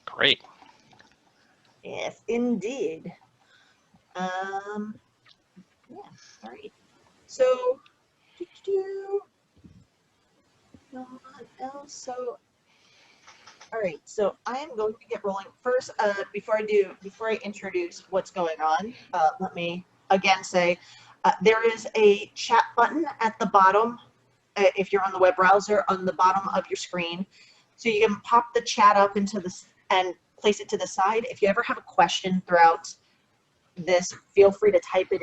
Great. Yes, indeed. Yeah, all right. So, no one else. So, all right. So I am going to get rolling first. Before I introduce what's going on, let me again say there is a chat button at the bottom. If you're on the web browser, on the bottom of your screen, so you can pop the chat up into this and place it to the side. If you ever have a question throughout this, feel free to type it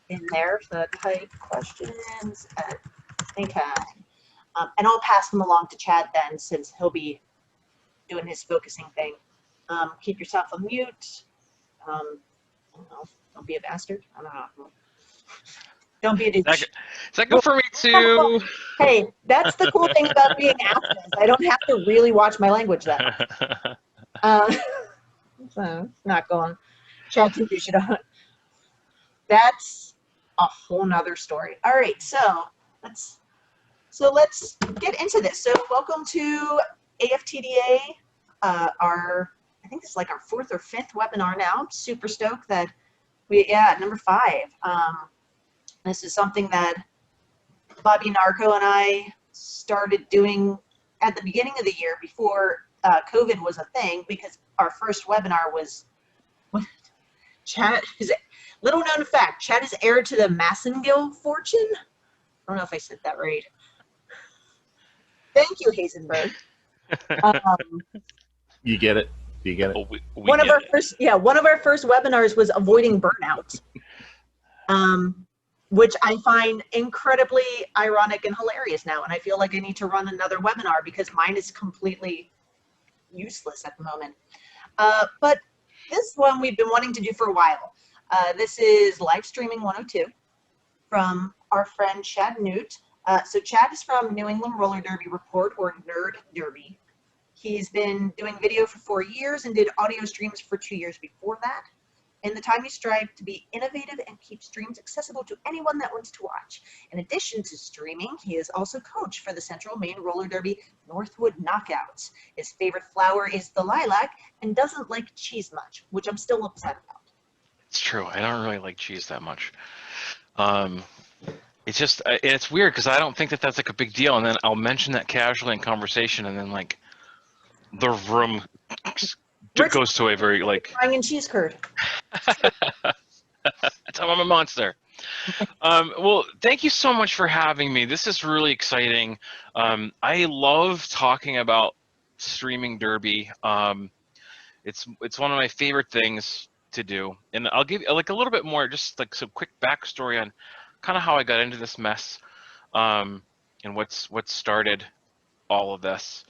in there. So type questions at any time, and I'll pass them along to Chad then, since he'll be doing his focusing thing. Keep yourself on mute. I don't know. Don't be a bastard. I don't know. Don't be a douche. Does that go for me too? Hey, that's the cool thing about being AFTDA. I don't have to really watch my language that much. So not going. Chad can douche it on. That's a whole nother story. All right, so let's get into this. So welcome to AFTDA. I think this is like our 4th or 5th webinar now. I'm super stoked that number 5. This is something that Bobby Narco and I started doing at the beginning of the year before COVID was a thing, because our first webinar was Chad is little known fact. Chad is heir to the Massengill fortune. I don't know if I said that right. Thank you, Hazenberg. You get it. You get it. Oh, one of our first webinars was avoiding burnout, which I find incredibly ironic and hilarious now. And I feel like I need to run another webinar because mine is completely useless at the moment. But this one we've been wanting to do for a while. This is live streaming 102 from our friend Chad Newt. So Chad is from New England Roller Derby Report, or Nerd Derby. He's been doing video for 4 years and did audio streams for 2 years before that. In the time, he strived to be innovative and keep streams accessible to anyone that wants to watch. In addition to streaming, he is also coach for the Central Maine Roller Derby Northwood Knockouts. His favorite flower is the lilac and doesn't like cheese much, which I'm still upset about. It's true. I don't really like cheese that much. It's just, it's weird because I don't think that that's like a big deal. And then I'll mention that casually in conversation, and then like the room goes to a very like frying and cheese curd. That's how I'm a monster. Well, thank you so much for having me. This is really exciting. I love talking about streaming derby. It's one of my favorite things to do, and I'll give you like a little bit more, just like some quick backstory on kind of how I got into this mess, and what started all of this.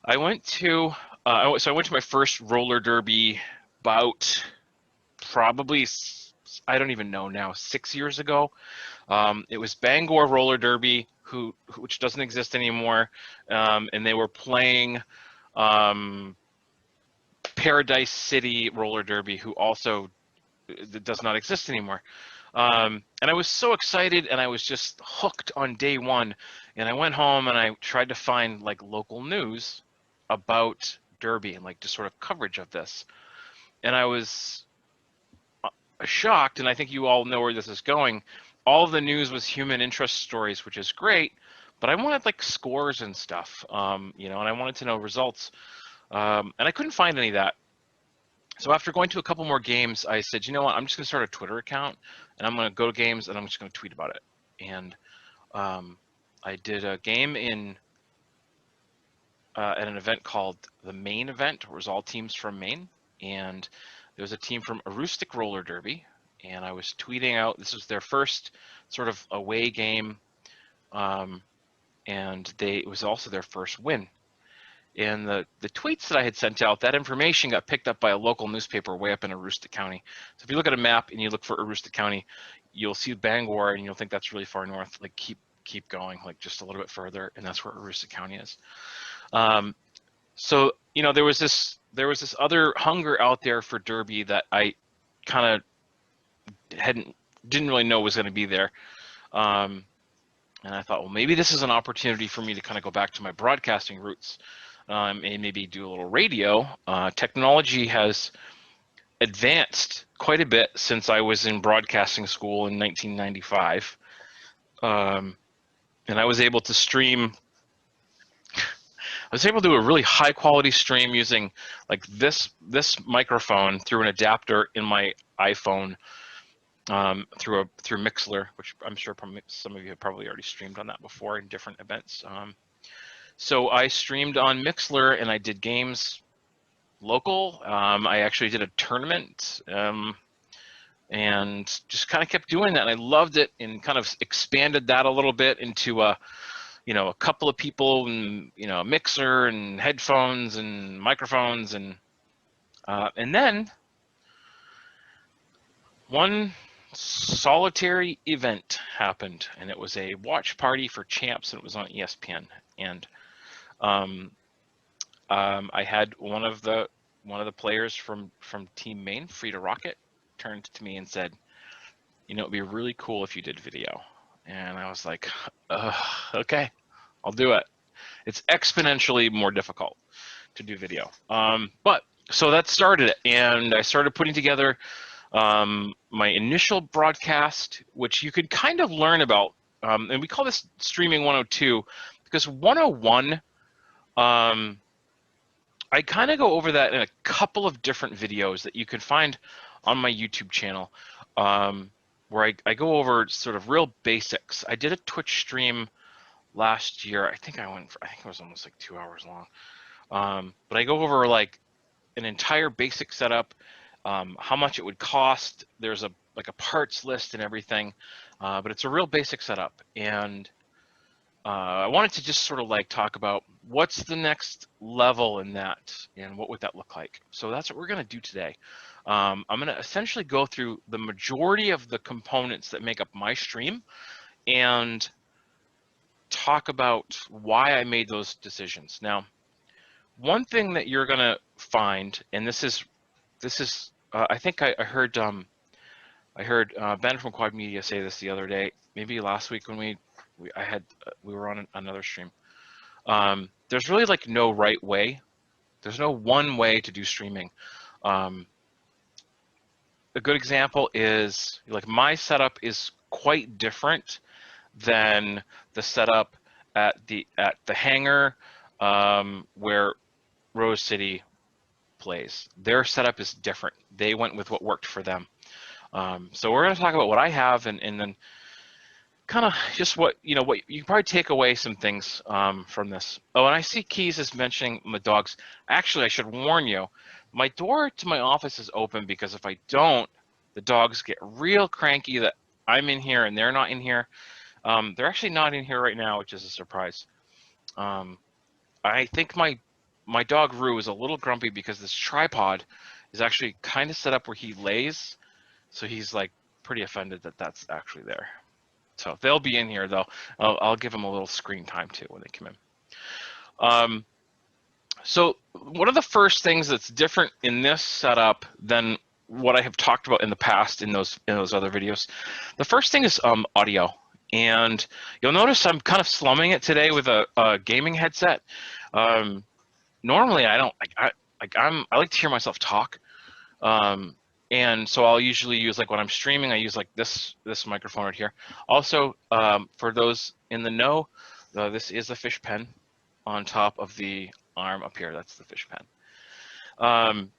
I went to my first roller derby about probably, I don't even know now, 6 years ago. It was Bangor Roller Derby, which doesn't exist anymore, and they were playing Paradise City Roller Derby, who also does not exist anymore. And I was so excited, and I was just hooked on day one. And I went home and I tried to find like local news about Derby and like just sort of coverage of this. And I was shocked, and I think you all know where this is going. All of the news was human interest stories, which is great, but I wanted like scores and stuff, you know, and I wanted to know results. And I couldn't find any of that. So after going to a couple more games, I said, you know what, I'm just going to start a Twitter account, and I'm going to go to games, and I'm just going to tweet about it. And I did a game at an event called the Maine event, where it was all teams from Maine. And there was a team from Aroostook Roller Derby, and I was tweeting out, this was their first sort of away game, and it was also their first win. And the tweets that I had sent out, that information got picked up by a local newspaper way up in Aroostook County. So if you look at a map and you look for Aroostook County, you'll see Bangor, and you'll think that's really far north. Like keep going, like just a little bit further, and that's where Aroostook County is. So you know, there was this other hunger out there for Derby that I kind of didn't really know was going to be there. And I thought, well, maybe this is an opportunity for me to kind of go back to my broadcasting roots. and maybe do a little radio. Technology has advanced quite a bit since I was in broadcasting school in 1995. And I was able to stream. I was able to do a really high quality stream using like this microphone through an adapter in my iPhone, through Mixler, which I'm sure some of you have probably already streamed on that before in different events. So I streamed on Mixler and I did games local. I actually did a tournament, and just kind of kept doing that. And I loved it, and kind of expanded that a little bit into a couple of people, and a mixer and headphones and microphones, and then one solitary event happened, and it was a watch party for champs, and it was on ESPN. And I had one of the players from Team Maine, Frida Rocket, turned to me and said, it'd be really cool if you did video. And I was like, okay, I'll do it. It's exponentially more difficult to do video. But so that started it, and I started putting together my initial broadcast, which you could kind of learn about, and we call this Streaming 102, because 101, I kind of go over that in a couple of different videos that you can find on my YouTube channel, where I go over sort of real basics. I did a Twitch stream last year. I think it was almost like 2 hours long. But I go over like an entire basic setup, how much it would cost. There's a parts list and everything, but it's a real basic setup. And I wanted to just sort of like talk about what's the next level in that and what would that look like. So that's what we're going to do today. I'm going to essentially go through the majority of the components that make up my stream and talk about why I made those decisions. Now, one thing that you're going to find, and this is I think I heard Ben from Quad Media say this the other day, maybe last week when we were on another stream. There's really like no right way. There's no one way to do streaming. A good example is like my setup is quite different than the setup at the hangar, where Rose City plays. Their setup is different. They went with what worked for them. So we're going to talk about what I have, and then kind of just what you can probably take away some things from this. Oh, and I see Keys is mentioning my dogs. Actually, I should warn you, my door to my office is open because if I don't, the dogs get real cranky that I'm in here and they're not in here. They're actually not in here right now, which is a surprise. I think my dog Rue is a little grumpy because this tripod is actually kind of set up where he lays, so he's like pretty offended that that's actually there. So they'll be in here though. I'll give them a little screen time too when they come in. So one of the first things that's different in this setup than what I have talked about in the past in those other videos, the first thing is audio. And you'll notice I'm kind of slumming it today with a gaming headset. Normally I don't I like to hear myself talk. And so I'll usually use, like when I'm streaming, I use like this microphone right here. Also, for those in the know, this is a fish pen on top of the arm up here. That's the fish pen.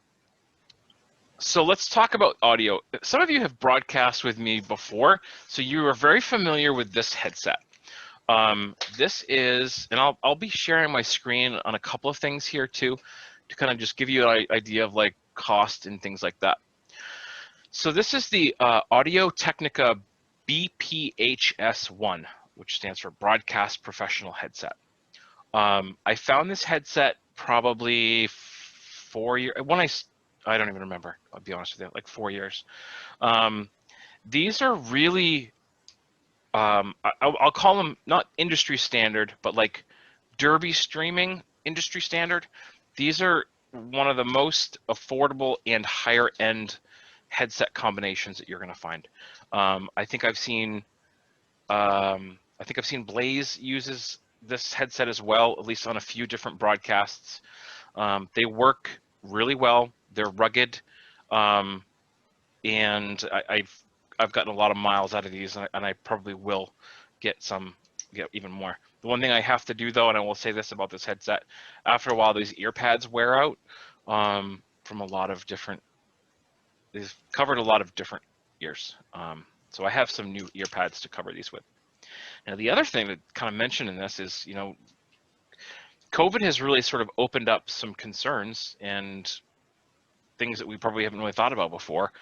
So let's talk about audio. Some of you have broadcast with me before, so you are very familiar with this headset. This is, and I'll be sharing my screen on a couple of things here too, to kind of just give you an idea of like cost and things like that. So this is the Audio Technica BPHS1, which stands for Broadcast Professional Headset. I found this headset probably 4 years, I don't even remember, I'll be honest with you, like 4 years. These are really, I'll call them not industry standard, but like derby streaming industry standard. These are one of the most affordable and higher end headset combinations that you're going to find. I think I've seen Blaze uses this headset as well, at least on a few different broadcasts. They work really well. They're rugged, and I've gotten a lot of miles out of these, and I probably will get even more. The one thing I have to do though, and I will say this about this headset, after a while these ear pads wear out from a lot of different. They've covered a lot of different ears, so I have some new ear pads to cover these with. Now the other thing that kind of mentioned in this is, you know, COVID has really sort of opened up some concerns and things that we probably haven't really thought about before.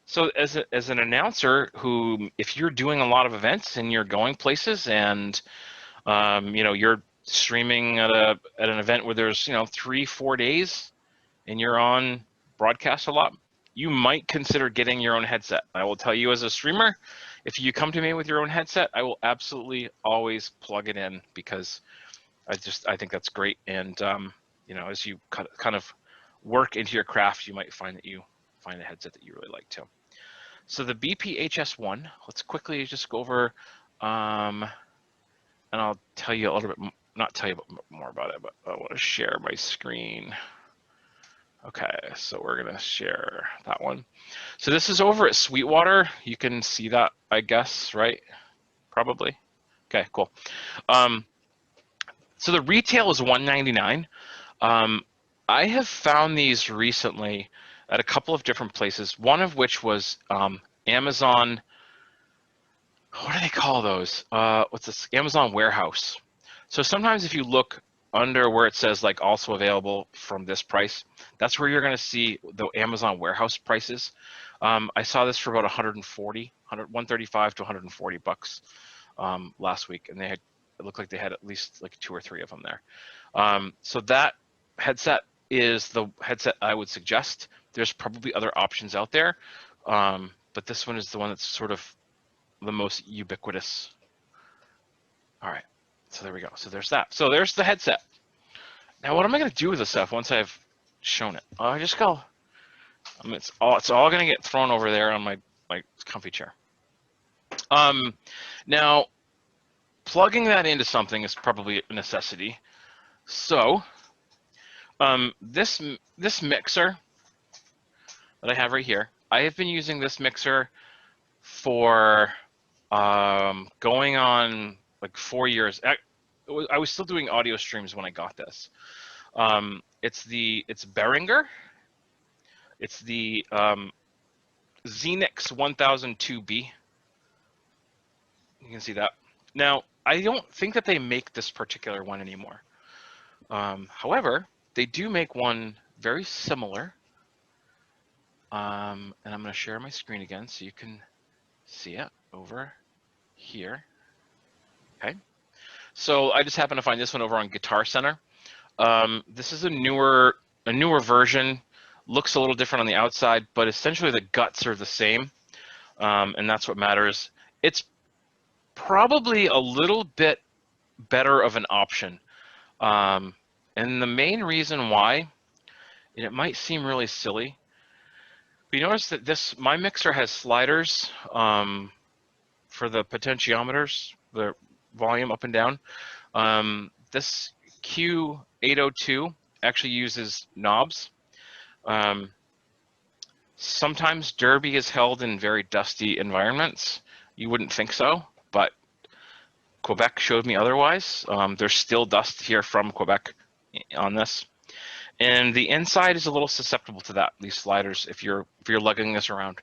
So as an announcer who, if you're doing a lot of events and you're going places and you know, you're streaming at an event where there's, you know, 3-4 days and you're on broadcast a lot, you might consider getting your own headset. I will tell you as a streamer, if you come to me with your own headset, I will absolutely always plug it in, because I think that's great. And you know, as you kind of work into your craft, you might find that you find a headset that you really like too. So the BPHS1, let's quickly just go over, and I'll tell you a little bit, not tell you more about it, but I want to share my screen. Okay, so we're gonna share that one. So this is over at Sweetwater. You can see that, I guess, right? Probably. Okay, cool. So the retail is $199. I have found these recently at a couple of different places, one of which was Amazon. What do they call those? What's this? Amazon Warehouse. So sometimes if you look under where it says like also available from this price, that's where you're going to see the Amazon Warehouse prices. I saw this for about 135 to 140 bucks last week, and it looked like they had at least like 2 or 3 of them there. So that headset is the headset I would suggest. There's probably other options out there, but this one is the one that's sort of the most ubiquitous. All right, so there we go. So there's that. So there's the headset. Now what am I going to do with this stuff once I've shown it? I just go. It's all going to get thrown over there on my comfy chair. Now plugging that into something is probably a necessity. So this mixer that I have right here, I have been using this mixer for going on like 4 years. I was still doing audio streams when I got this. It's Behringer. It's the Xenix 1002B. You can see that. Now, I don't think that they make this particular one anymore. However, they do make one very similar. And I'm going to share my screen again so you can see it over here. Okay. So I just happened to find this one over on Guitar Center. This is a newer version. Looks a little different on the outside, but essentially the guts are the same, and that's what matters. It's probably a little bit better of an option, and the main reason why, and it might seem really silly, but you notice that my mixer has sliders for the potentiometers, the volume up and down. This Q802 actually uses knobs. Sometimes Derby is held in very dusty environments. You wouldn't think so, but Quebec showed me otherwise. There's still dust here from Quebec on this. And the inside is a little susceptible to that, these sliders, if you're lugging this around.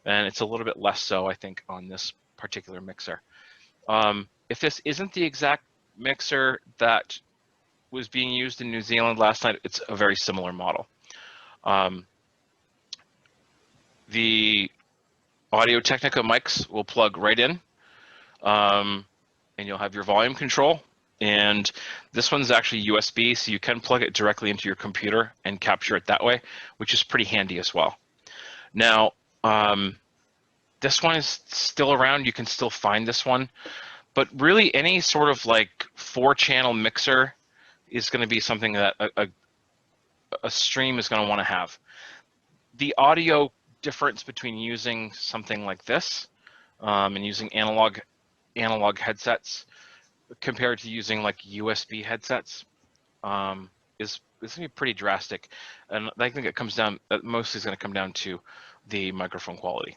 And it's a little bit less so, I think, on this particular mixer. If this isn't the exact mixer that was being used in New Zealand last night, it's a very similar model. The Audio-Technica mics will plug right in, and you'll have your volume control. And this one's actually USB, so you can plug it directly into your computer and capture it that way, which is pretty handy as well. Now, this one is still around. You can still find this one, but really any sort of like 4-channel mixer is going to be something that a stream is going to want to have. The audio difference between using something like this and using analog headsets compared to using like USB headsets is going to be pretty drastic. And I think it comes down, mostly is going to come down to the microphone quality.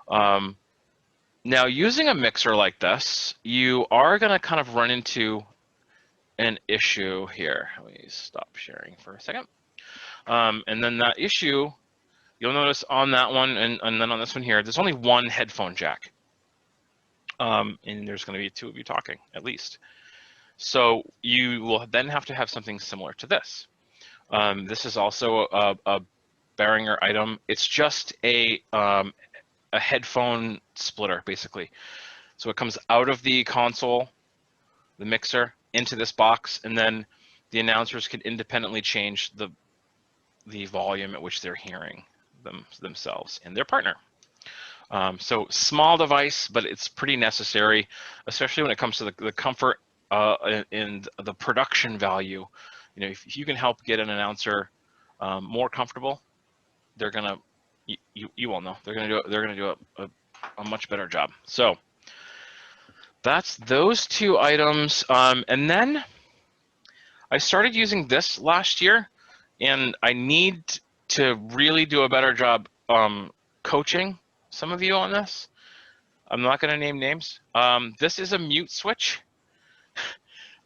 Now, using a mixer like this, you are going to kind of run into an issue here. Let me stop sharing for a second. And then that issue, you'll notice on that one and then on this one here, there's only one headphone jack. And there's going to be 2 of you talking at least. So you will then have to have something similar to this. This is also a Behringer item. It's just a headphone splitter, basically. So it comes out of the console, the mixer, into this box, and then the announcers can independently change the volume at which they're hearing themselves and their partner. So small device, but it's pretty necessary, especially when it comes to the comfort and the production value. You know, if you can help get an announcer more comfortable, they're gonna, you all know, they're gonna do a much better job. So that's those 2 items. And then I started using this last year, and I need to really do a better job coaching some of you on this. I'm not going to name names. This is a mute switch.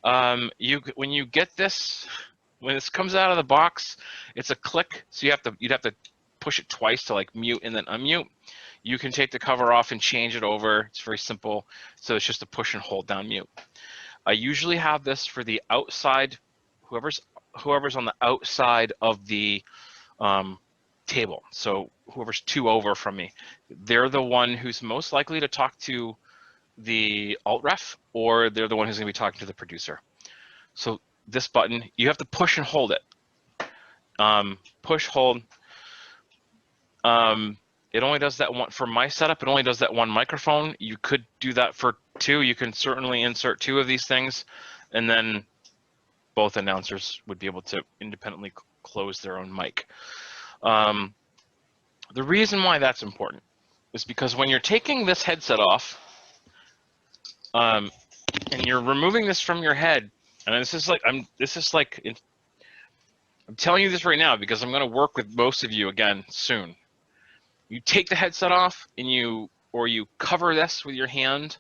When you get this, when this comes out of the box, it's a click. So you'd have to push it twice to like mute and then unmute. You can take the cover off and change it over. It's very simple. So it's just a push and hold down mute. I usually have this for the outside, whoever's on the outside of the table. So whoever's 2 over from me, they're the one who's most likely to talk to the alt ref, or they're the one who's going to be talking to the producer. So this button, you have to push and hold it. Push, hold. It only does that one for my setup. It only does that one microphone. You could do that for 2. You can certainly insert 2 of these things, and then both announcers would be able to independently close their own mic. The reason why that's important is because when you're taking this headset off, and you're removing this from your head, and this is like I'm telling you this right now because I'm going to work with most of you again soon. You take the headset off and you cover this with your hand.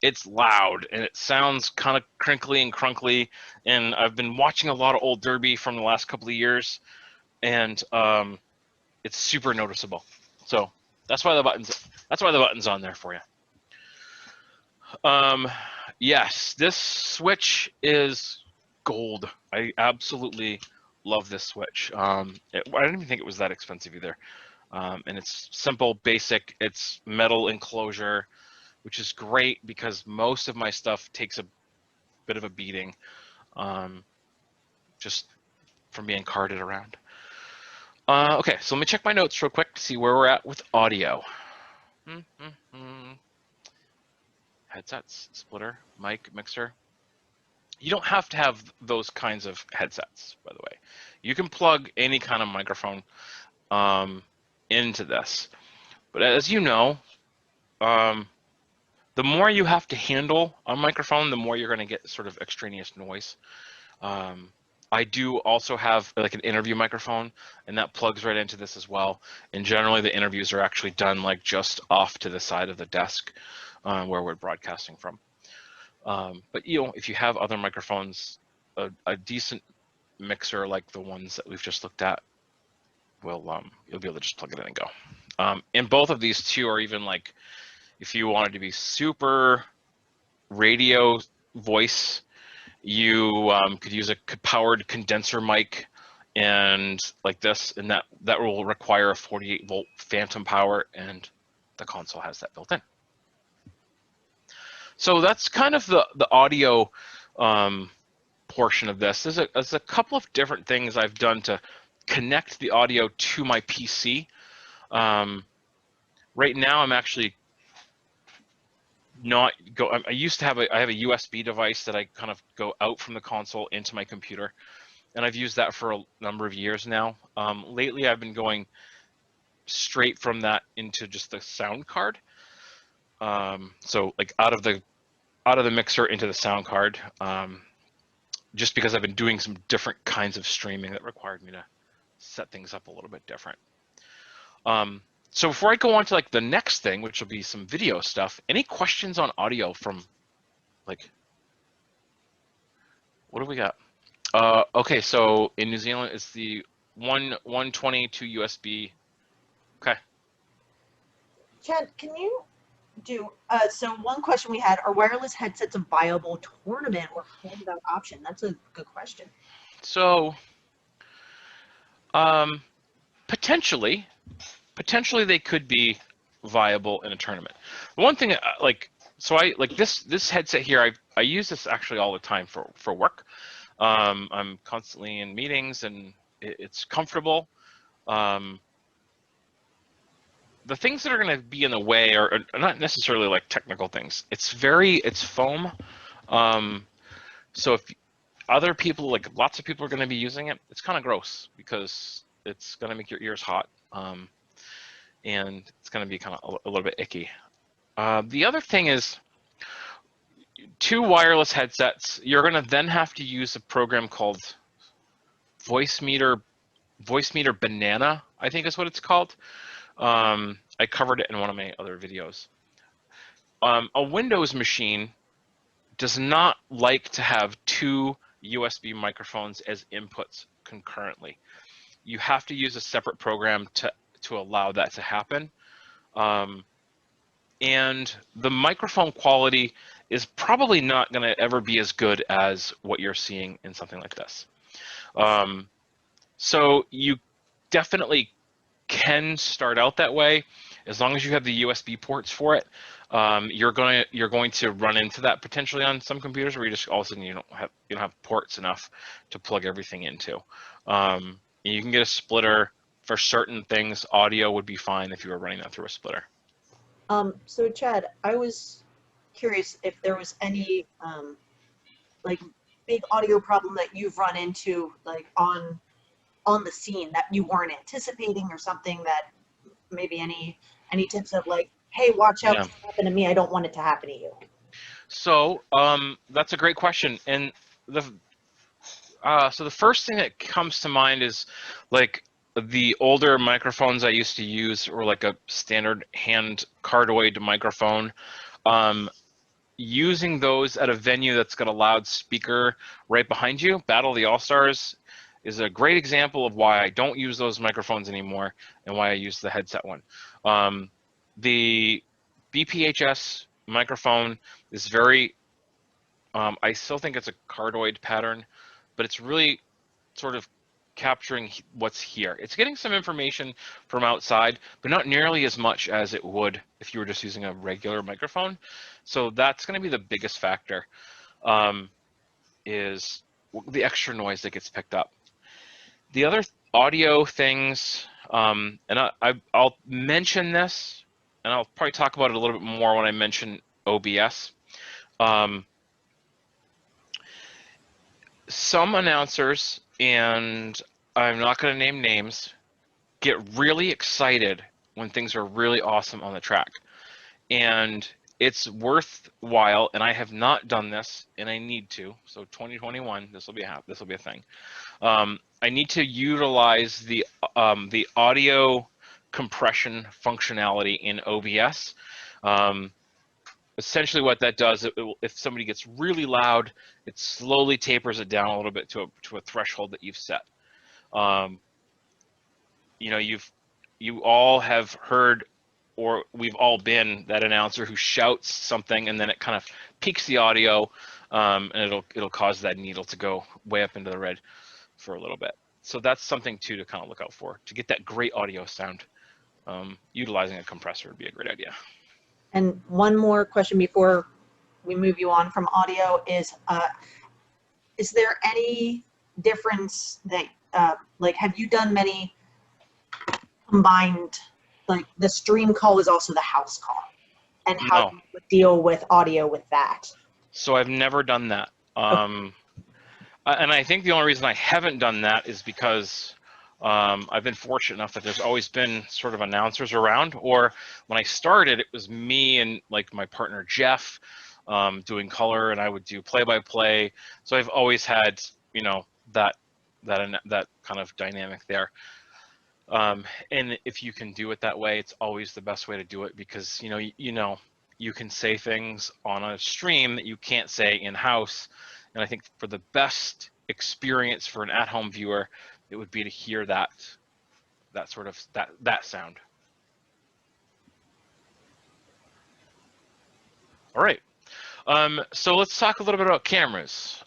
It's loud and it sounds kind of crinkly and crunkly. And I've been watching a lot of old Derby from the last couple of years, and it's super noticeable. So that's why the button's on there for you. Yes, this switch is gold. I absolutely love this switch. I didn't even think it was that expensive either. And it's simple, basic. It's metal enclosure, which is great because most of my stuff takes a bit of a beating, just from being carted around. Okay, so let me check my notes real quick to see where we're at with audio. Headsets, splitter, mic, mixer. You don't have to have those kinds of headsets, by the way. You can plug any kind of microphone into this. But as you know, the more you have to handle a microphone, the more you're going to get sort of extraneous noise. I do also have like an interview microphone, and that plugs right into this as well. And generally, the interviews are actually done like just off to the side of the desk where we're broadcasting from. But you know, if you have other microphones, a decent mixer like the ones that we've just looked at, will you'll be able to just plug it in and go. And both of these 2 are even like, if you wanted to be super radio voice, you could use a powered condenser mic and like this, and that will require a 48-volt phantom power, and the console has that built in. So that's kind of the audio portion of this. There's a couple of different things I've done to connect the audio to my PC. Right now, I'm actually not go. I used to have I have a USB device that I kind of go out from the console into my computer, and I've used that for a number of years now. Lately, I've been going straight from that into just the sound card. So like out of the out of the mixer into the sound card, just because I've been doing some different kinds of streaming that required me to set things up a little bit different. So before I go on to like the next thing, which will be some video stuff, any questions on audio from like, what do we got? Okay, so in New Zealand, it's the 122 USB. Okay. Chad, can you do, so one question we had, are wireless headsets a viable tournament or handout option? That's a good question. So potentially they could be viable in a tournament. The one thing, so I like this headset here. I use this actually all the time for work. I'm constantly in meetings and it's comfortable. The things that are going to be in the way are not necessarily like technical things. It's foam. So if other people, like lots of people are going to be using it, it's kind of gross because it's going to make your ears hot. And it's going to be kind of a little bit icky. The other thing is, 2 wireless headsets, you're going to then have to use a program called Voice Meter Banana, I think is what it's called. I covered it in one of my other videos. A Windows machine does not like to have 2 USB microphones as inputs concurrently. You have to use a separate program to allow that to happen. And the microphone quality is probably not going to ever be as good as what you're seeing in something like this. So you definitely can start out that way as long as you have the USB ports for it. You're going to run into that potentially on some computers where you just all of a sudden you don't have ports enough to plug everything into. You can get a splitter for certain things. Audio would be fine if you were running that through a splitter. So Chad, I was curious if there was any like big audio problem that you've run into like on the scene that you weren't anticipating, or something that maybe any tips of like, hey, watch out, this happened to me, I don't want it to happen to you. So that's a great question, and so the first thing that comes to mind is like the older microphones I used to use were like a standard hand cardioid microphone. Using those at a venue that's got a loudspeaker right behind you, Battle of the All-Stars is a great example of why I don't use those microphones anymore and why I use the headset one. The BPHS microphone is very, I still think it's a cardioid pattern, but it's really sort of capturing what's here. It's getting some information from outside, but not nearly as much as it would if you were just using a regular microphone. So that's going to be the biggest factor, is the extra noise that gets picked up. The other audio things, and I'll mention this, and I'll probably talk about it a little bit more when I mention OBS. Some announcers, and I'm not going to name names, get really excited when things are really awesome on the track. And it's worthwhile, and I have not done this, and I need to. So 2021, this will be a thing. I need to utilize the audio compression functionality in OBS. Essentially what that does, if somebody gets really loud, it slowly tapers it down a little bit to a threshold that you've set. You know, you all have heard, or we've all been that announcer who shouts something and then it kind of peaks the audio, and it'll cause that needle to go way up into the red for a little bit. So that's something too to kind of look out for, to get that great audio sound. Utilizing a compressor would be a great idea. And one more question before we move you on from audio is there any difference that, like, have you done many combined, like the stream call is also the house call, and how you would deal with audio with that? So I've never done that. And I think the only reason I haven't done that is because I've been fortunate enough that there's always been sort of announcers around, or when I started, it was me and like my partner, Jeff. doing color, and I would do play-by-play. So I've always had, you know, that kind of dynamic there. And if you can do it that way, it's always the best way to do it, because you can say things on a stream that you can't say in-house. And I think for the best experience for an at-home viewer, it would be to hear that sort of that sound. All right. So let's talk a little bit about cameras.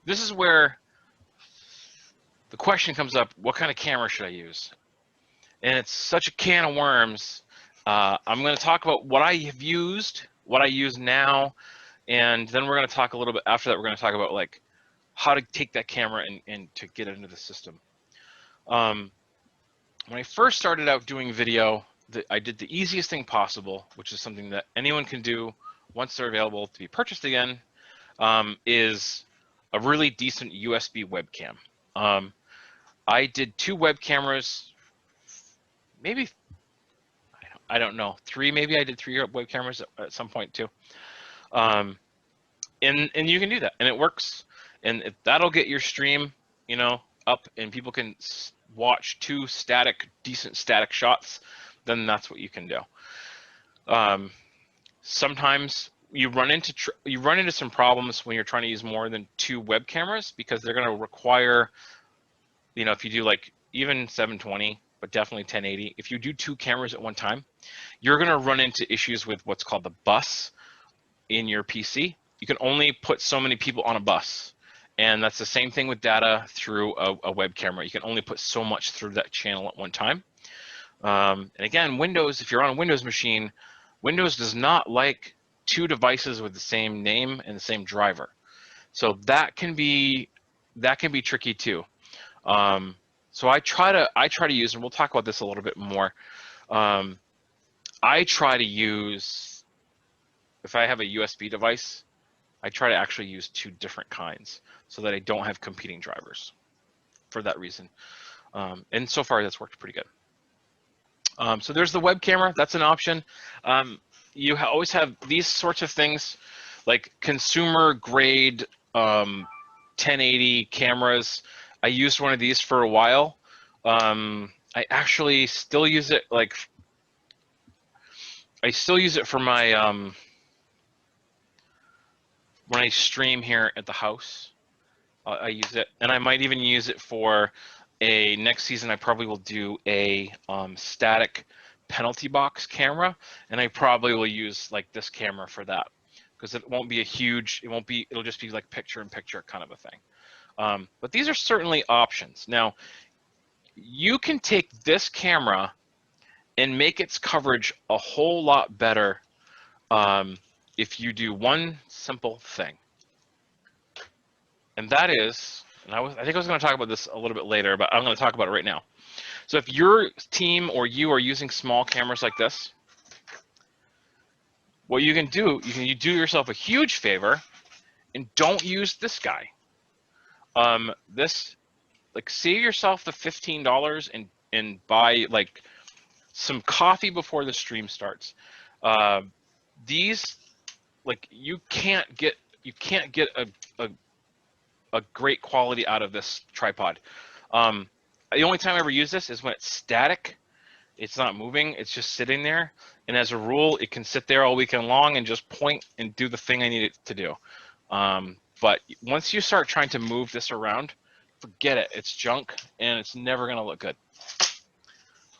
This is where the question comes up: what kind of camera should I use? And it's such a can of worms. I'm going to talk about what I have used, what I use now, and then we're going to talk a little bit after that. We're going to talk about like how to take that camera and to get it into the system. When I first started out doing video, I did the easiest thing possible, which is something that anyone can do once they're available to be purchased again, is a really decent USB webcam. I did 2 web cameras, maybe, I don't know, 3 maybe. I did 3 web cameras at some point too. And you can do that, and it works. And if that'll get your stream, up, and people can watch 2 decent static shots, then that's what you can do. Sometimes you run into some problems when you're trying to use more than 2 web cameras, because they're going to require, if you do like even 720, but definitely 1080, if you do 2 cameras at one time, you're going to run into issues with what's called the bus in your PC. You can only put so many people on a bus, and that's the same thing with data through a web camera. You can only put so much through that channel at one time. And again, Windows, if you're on a Windows machine, Windows does not like 2 devices with the same name and the same driver. So that can be tricky too. So I try to use, and we'll talk about this a little bit more. I try to use, if I have a USB device, I try to actually use 2 different kinds so that I don't have competing drivers for that reason. And so far that's worked pretty good. So there's the web camera, that's an option. You always have these sorts of things like consumer grade 1080 cameras. I used one of these for a while. I actually still use it, for my, when I stream here at the house. I use it, and I might even use it for next season. I probably will do a static penalty box camera, and I probably will use like this camera for that, because it won't be it'll just be like picture in picture kind of a thing. But these are certainly options. Now, you can take this camera and make its coverage a whole lot better if you do one simple thing. And that is, and I think I was going to talk about this a little bit later, but I'm going to talk about it right now. So if your team or you are using small cameras like this, what you can do, you do yourself a huge favor and don't use this guy. Save yourself the $15 and buy like some coffee before the stream starts. These, like, you can't get a great quality out of this tripod. The only time I ever use this is when it's static. It's not moving, it's just sitting there. And as a rule, it can sit there all weekend long and just point and do the thing I need it to do. But once you start trying to move this around, forget it. It's junk, and it's never going to look good.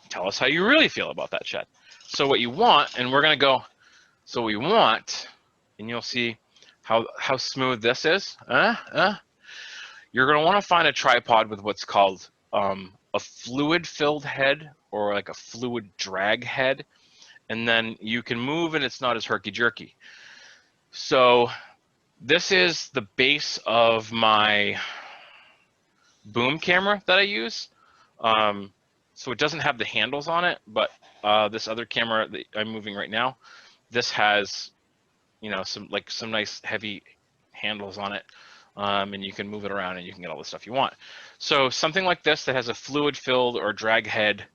Tell us how you really feel about that, Chad. So what you want, and we're going to go, so we want, and you'll see how smooth this is. You're going to want to find a tripod with what's called a fluid-filled head, or like a fluid drag head, and then you can move and it's not as herky-jerky. So this is the base of my boom camera that I use. So it doesn't have the handles on it, but this other camera that I'm moving right now, this has, some nice heavy handles on it, and you can move it around and you can get all the stuff you want. So something like this that has a fluid-filled or drag head,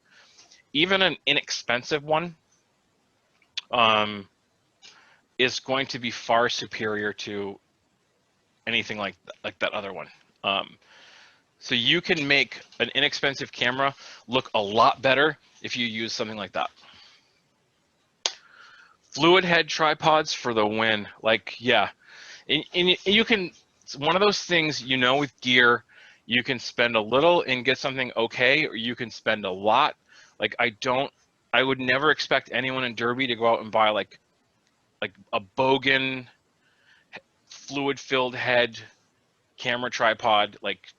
even an inexpensive one, is going to be far superior to anything like that other one. So you can make an inexpensive camera look a lot better if you use something like that. Fluid head tripods for the win. Like, yeah, and you can. It's one of those things, you know, with gear, you can spend a little and get something okay, or you can spend a lot. Like, I would never expect anyone in Derby to go out and buy like a Bogan fluid-filled head camera tripod. Like,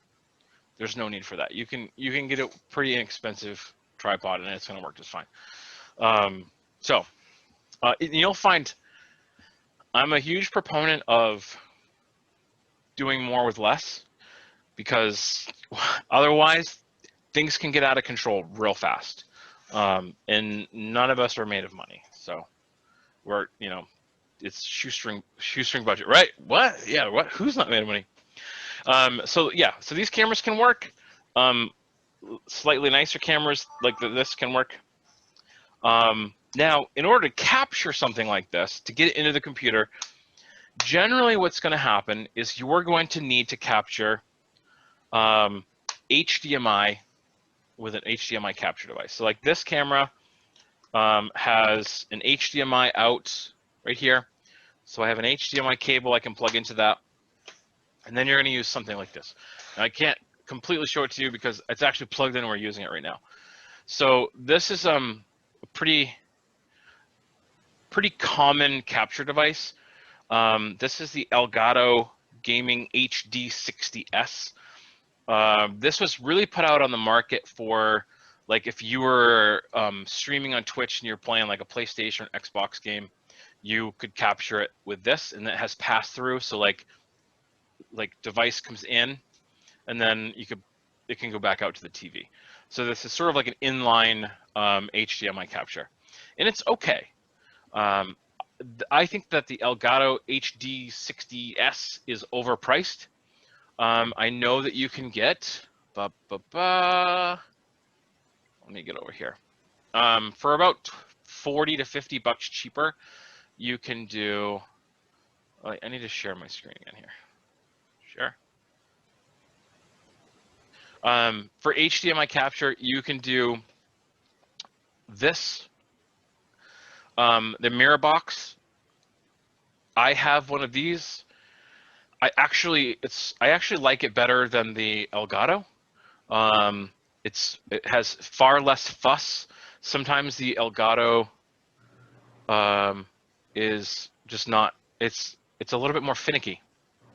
there's no need for that. You can get a pretty inexpensive tripod and it's going to work just fine. You'll find I'm a huge proponent of doing more with less, because otherwise things can get out of control real fast. And none of us are made of money, so we're, it's shoestring budget, right? What? Yeah, what? Who's not made of money? So these cameras can work. Slightly nicer cameras like this can work. Now, in order to capture something like this, to get it into the computer, generally what's going to happen is you're going to need to capture HDMI with an HDMI capture device. So like this camera has an HDMI out right here. So I have an HDMI cable I can plug into that. And then you're going to use something like this. Now, I can't completely show it to you because it's actually plugged in and we're using it right now. So this is a pretty common capture device. This is the Elgato Gaming HD60S. This was really put out on the market for, like, if you were streaming on Twitch and you're playing like a PlayStation or Xbox game, you could capture it with this, and it has pass through. So like device comes in, and then it can go back out to the TV. So this is sort of like an inline HDMI capture, and it's okay. I think that the Elgato HD60S is overpriced. I know that you can get, let me get over here. For about 40 to 50 bucks cheaper, you can do, I need to share my screen again here. Sure. For HDMI capture, you can do this. The mirror box. I have one of these. I actually like it better than the Elgato. It has far less fuss. Sometimes the Elgato is just not. It's a little bit more finicky.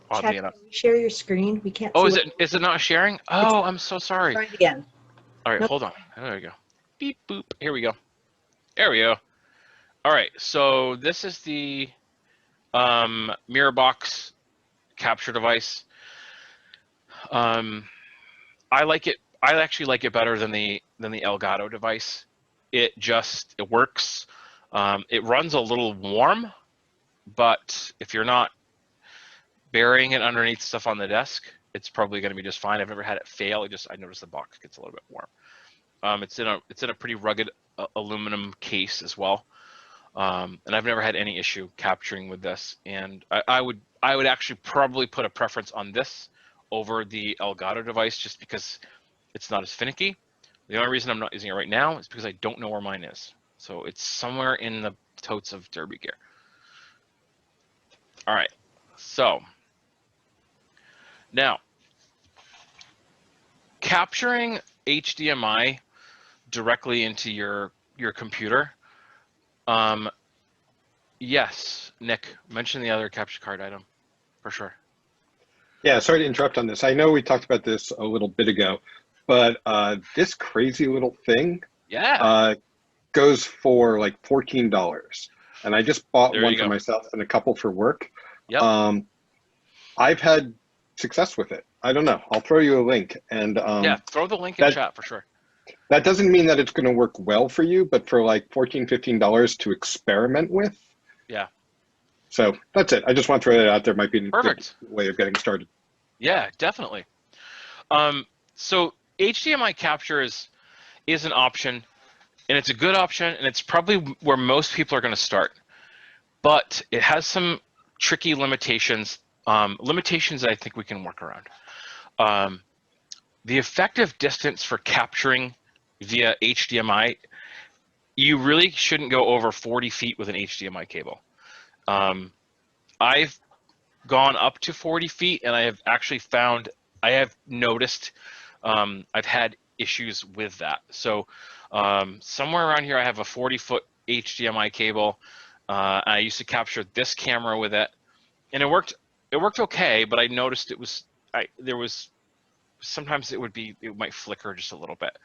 Oddly enough. Can you share your screen? We can't. Oh, is it not sharing? Oh, I'm so sorry. Try it again. All right, hold on. There we go. Beep boop. Here we go. There we go. All right. So this is the mirror box capture device. I like it. I actually like it better than the Elgato device. It works. It runs a little warm, but if you're not burying it underneath stuff on the desk, it's probably going to be just fine. I've never had it fail. I noticed the box gets a little bit warm. It's in a pretty rugged aluminum case as well, and I've never had any issue capturing with this. And I would actually probably put a preference on this over the Elgato device, just because it's not as finicky. The only reason I'm not using it right now is because I don't know where mine is. So it's somewhere in the totes of Derby gear. All right, so now capturing HDMI directly into your computer. Yes, Nick, mention the other capture card item for sure. Yeah, sorry to interrupt on this. I know we talked about this a little bit ago, but this crazy little thing goes for like $14. And I just bought one for myself and a couple for work. Yep. I've had success with it. I don't know. I'll throw you a link. And yeah, throw the link in chat for sure. That doesn't mean that it's going to work well for you, but for like $14, $15 to experiment with. Yeah. So that's it. I just want to throw that out there. Might be a perfect way of getting started. Yeah, definitely. So HDMI capture is an option, and it's a good option, and it's probably where most people are going to start. but it has some tricky limitations, limitations that I think we can work around. The effective distance for capturing via HDMI, you really shouldn't go over 40 feet with an HDMI cable. I've gone up to 40 feet, and I have actually found, I have noticed, I've had issues with that. So somewhere around here, I have a 40-foot HDMI cable. I used to capture this camera with it, and it worked okay, but I noticed there was sometimes it might flicker just a little bit.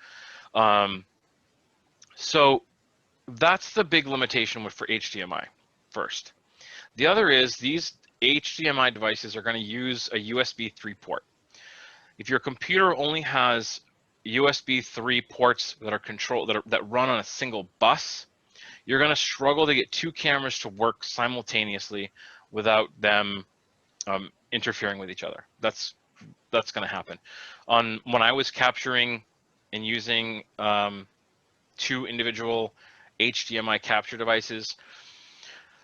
So that's the big limitation for HDMI first. The other is these HDMI devices are going to use a USB 3 port. If your computer only has USB 3 ports that are controlled, that run on a single bus, you're going to struggle to get two cameras to work simultaneously without them interfering with each other. That's going to happen. When I was capturing and using two individual HDMI capture devices,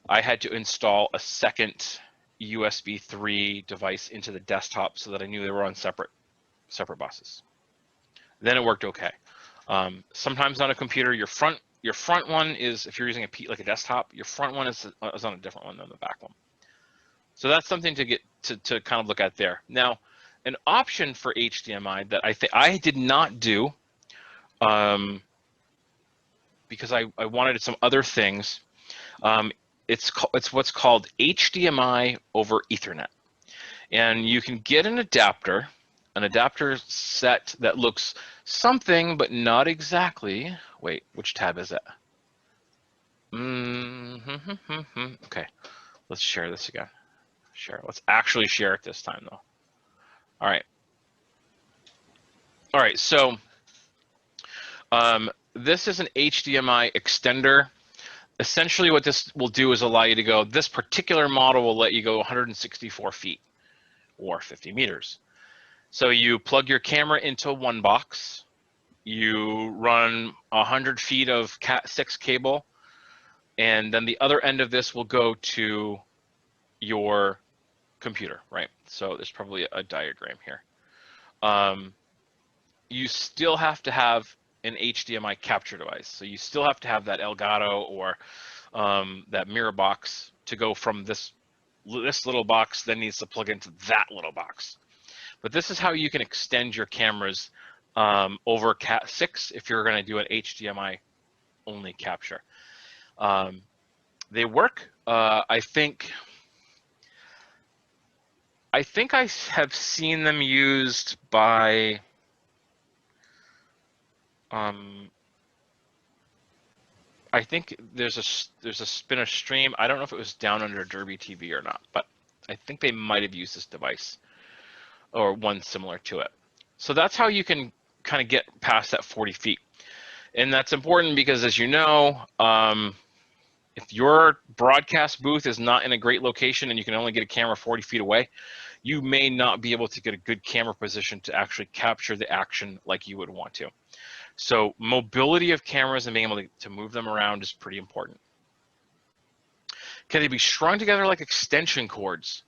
I had to install a second USB 3 device into the desktop so that I knew they were on separate buses. Then it worked okay. Sometimes on a computer, your front one is, if you're using like a desktop, your front one is on a different one than the back one. So that's something to get to kind of look at there. Now, an option for HDMI that I did not do because I wanted some other things. It's what's called HDMI over Ethernet, and you can get an adapter set that looks something but not exactly. Wait, which tab is it? Okay, let's share this again. Let's actually share it this time though. All right, so this is an HDMI extender. Essentially what this will do is allow you to go, this particular model will let you go 164 feet or 50 meters. So you plug your camera into one box, you run 100 feet of Cat6 cable, and then the other end of this will go to your computer, right? So there's probably a diagram here. You still have to have an HDMI capture device. So you still have to have that Elgato or that mirror box to go from this little box, then needs to plug into that little box. But this is how you can extend your cameras over Cat6 if you're going to do an HDMI only capture. They work. I think I have seen them used by I think there's a spinner stream. I don't know if it was down under Derby TV or not, but I think they might have used this device or one similar to it. So that's how you can kind of get past that 40 feet. And that's important because, as you know, if your broadcast booth is not in a great location and you can only get a camera 40 feet away, you may not be able to get a good camera position to actually capture the action like you would want to. So mobility of cameras and being able to move them around is pretty important. Can they be strung together like extension cords?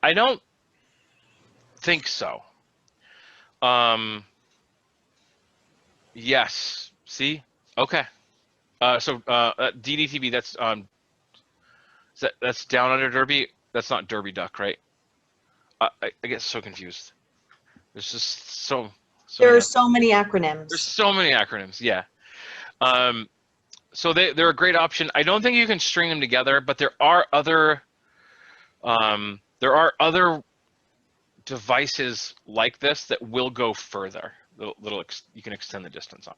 I don't think so. Yes. See? Okay. So DDTV, that's down under Derby. That's not Derby Duck, right? I get so confused. There's just so there are so many acronyms. There's so many acronyms. Yeah. So they're a great option. I don't think you can string them together, but there are other devices like this that will go further. You can extend the distance on.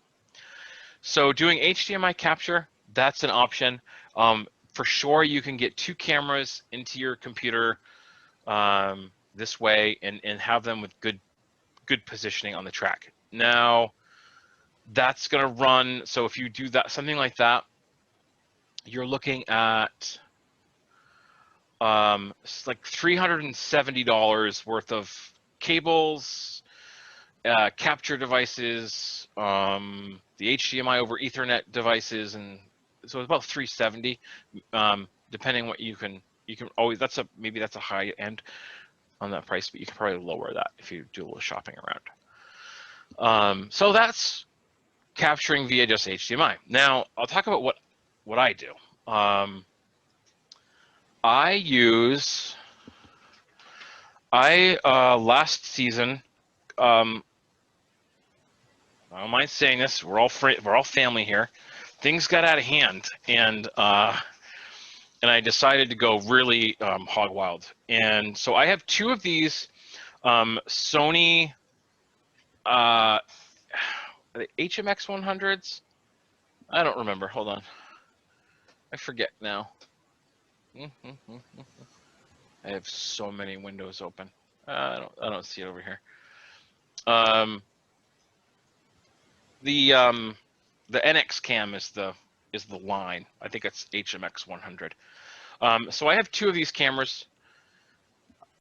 So doing HDMI capture, that's an option. For sure, you can get two cameras into your computer this way and have them with good positioning on the track. Now, that's going to run. So if you do that, something like that, you're looking at like $370 worth of cables, capture devices, the HDMI over Ethernet devices, and so it's about 370, depending what you can always, maybe that's a high end on that price, but you can probably lower that if you do a little shopping around. So that's capturing via just HDMI. Now I'll talk about what I do. Last season, I don't mind saying this, we're all family here. Things got out of hand, and I decided to go really hog wild. And so I have two of these Sony the HMX 100s. I don't remember. Hold on, I forget now. I have so many windows open. I don't see it over here. The NX cam is the line. I think it's HMX 100. So I have two of these cameras.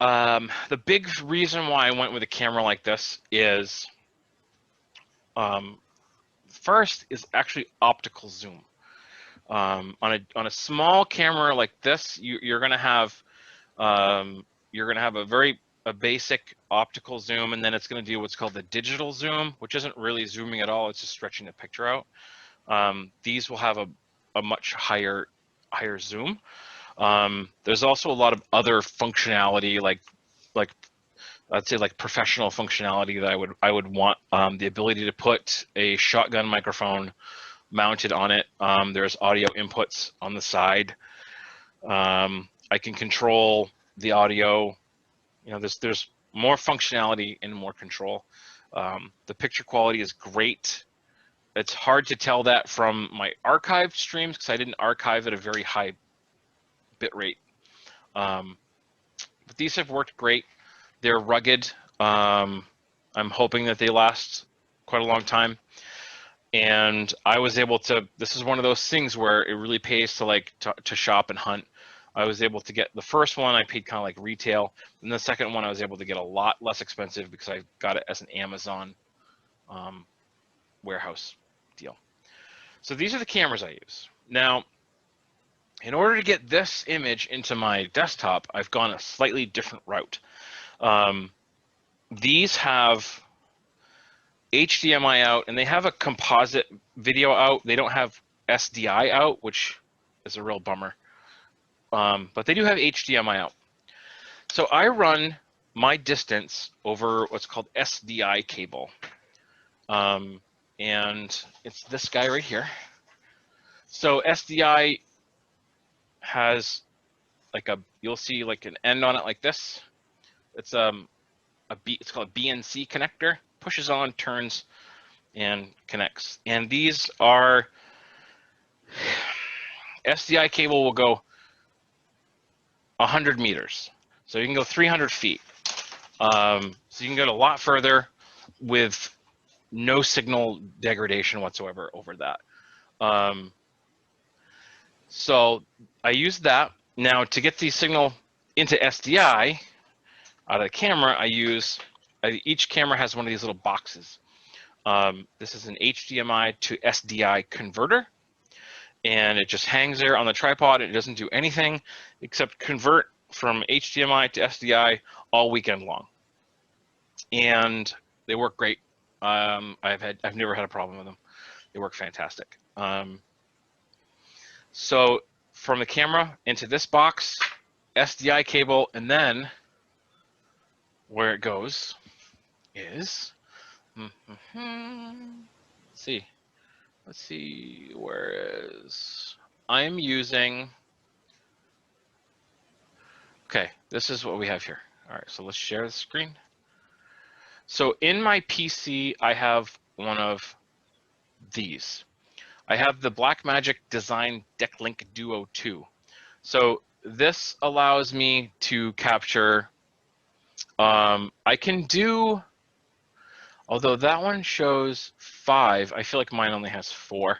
The big reason why I went with a camera like this is, first is actually optical zoom. On a small camera like this, you're gonna have a basic optical zoom, and then it's going to do what's called the digital zoom, which isn't really zooming at all. It's just stretching the picture out. These will have a much higher zoom. There's also a lot of other functionality, like I'd say like professional functionality that I would want. The ability to put a shotgun microphone mounted on it. There's audio inputs on the side. I can control the audio. You know, there's more functionality and more control. The picture quality is great. It's hard to tell that from my archived streams because I didn't archive at a very high bit rate. But these have worked great. They're rugged. I'm hoping that they last quite a long time. And I was able to, this is one of those things where it really pays to shop and hunt. I was able to get the first one, I paid kind of like retail, and the second one I was able to get a lot less expensive because I got it as an Amazon warehouse deal. So these are the cameras I use. Now, in order to get this image into my desktop, I've gone a slightly different route. These have HDMI out, and they have a composite video out. They don't have SDI out, which is a real bummer. But they do have HDMI out. So I run my distance over what's called SDI cable. And it's this guy right here. So SDI has like you'll see like an end on it like this. It's it's called a BNC connector. Pushes on, turns, and connects. And these are, SDI cable will go 100 meters. So you can go 300 feet. So you can go a lot further with no signal degradation whatsoever over that. So I use that. Now to get the signal into SDI out of the camera, each camera has one of these little boxes. This is an HDMI to SDI converter, and it just hangs there on the tripod. It doesn't do anything except convert from HDMI to SDI all weekend long, and they work great. I've never had a problem with them. They work fantastic. So from the camera into this box, SDI cable, and then where it goes is, let's see, where is, I'm using, okay, this is what we have here. All right, so let's share the screen. So in my PC, I have one of these. I have the Blackmagic Design Decklink Duo 2. So this allows me to capture, I can do, although that one shows 5, I feel like mine only has 4.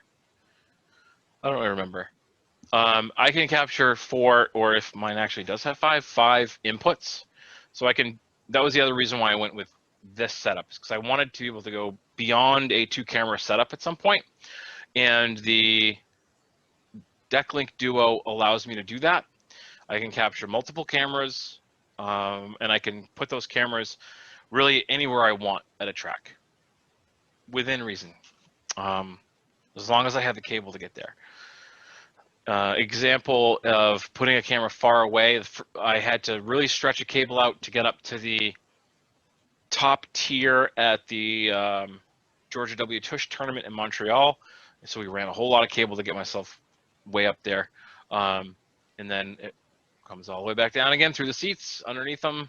I don't really remember. I can capture 4, or if mine actually does have 5 inputs. So I can, that was the other reason why I went with this setup, because I wanted to be able to go beyond a 2-camera setup at some point. And the Decklink Duo allows me to do that. I can capture multiple cameras, and I can put those cameras really anywhere I want at a track, within reason, as long as I have the cable to get there. Example of putting a camera far away, I had to really stretch a cable out to get up to the top tier at the Georgia W. Tush tournament in Montreal. So we ran a whole lot of cable to get myself way up there. And then it comes all the way back down again through the seats, underneath them,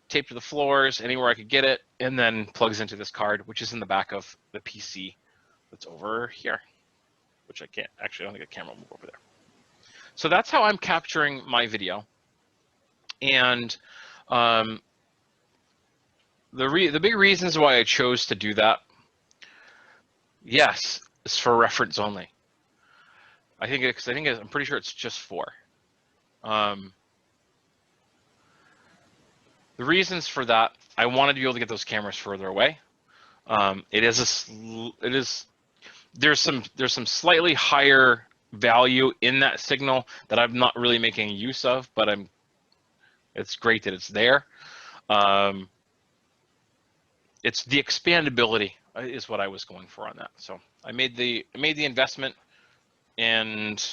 taped to the floors, anywhere I could get it, and then plugs into this card, which is in the back of the PC that's over here, which I can't, actually I don't think a camera will move over there. So that's how I'm capturing my video. And the big reasons why I chose to do that, yes, is for reference only. I'm pretty sure it's just 4. The reasons for that, I wanted to be able to get those cameras further away. There's some slightly higher value in that signal that I'm not really making use of, but it's great that it's there. It's the expandability is what I was going for on that. So I made the investment, and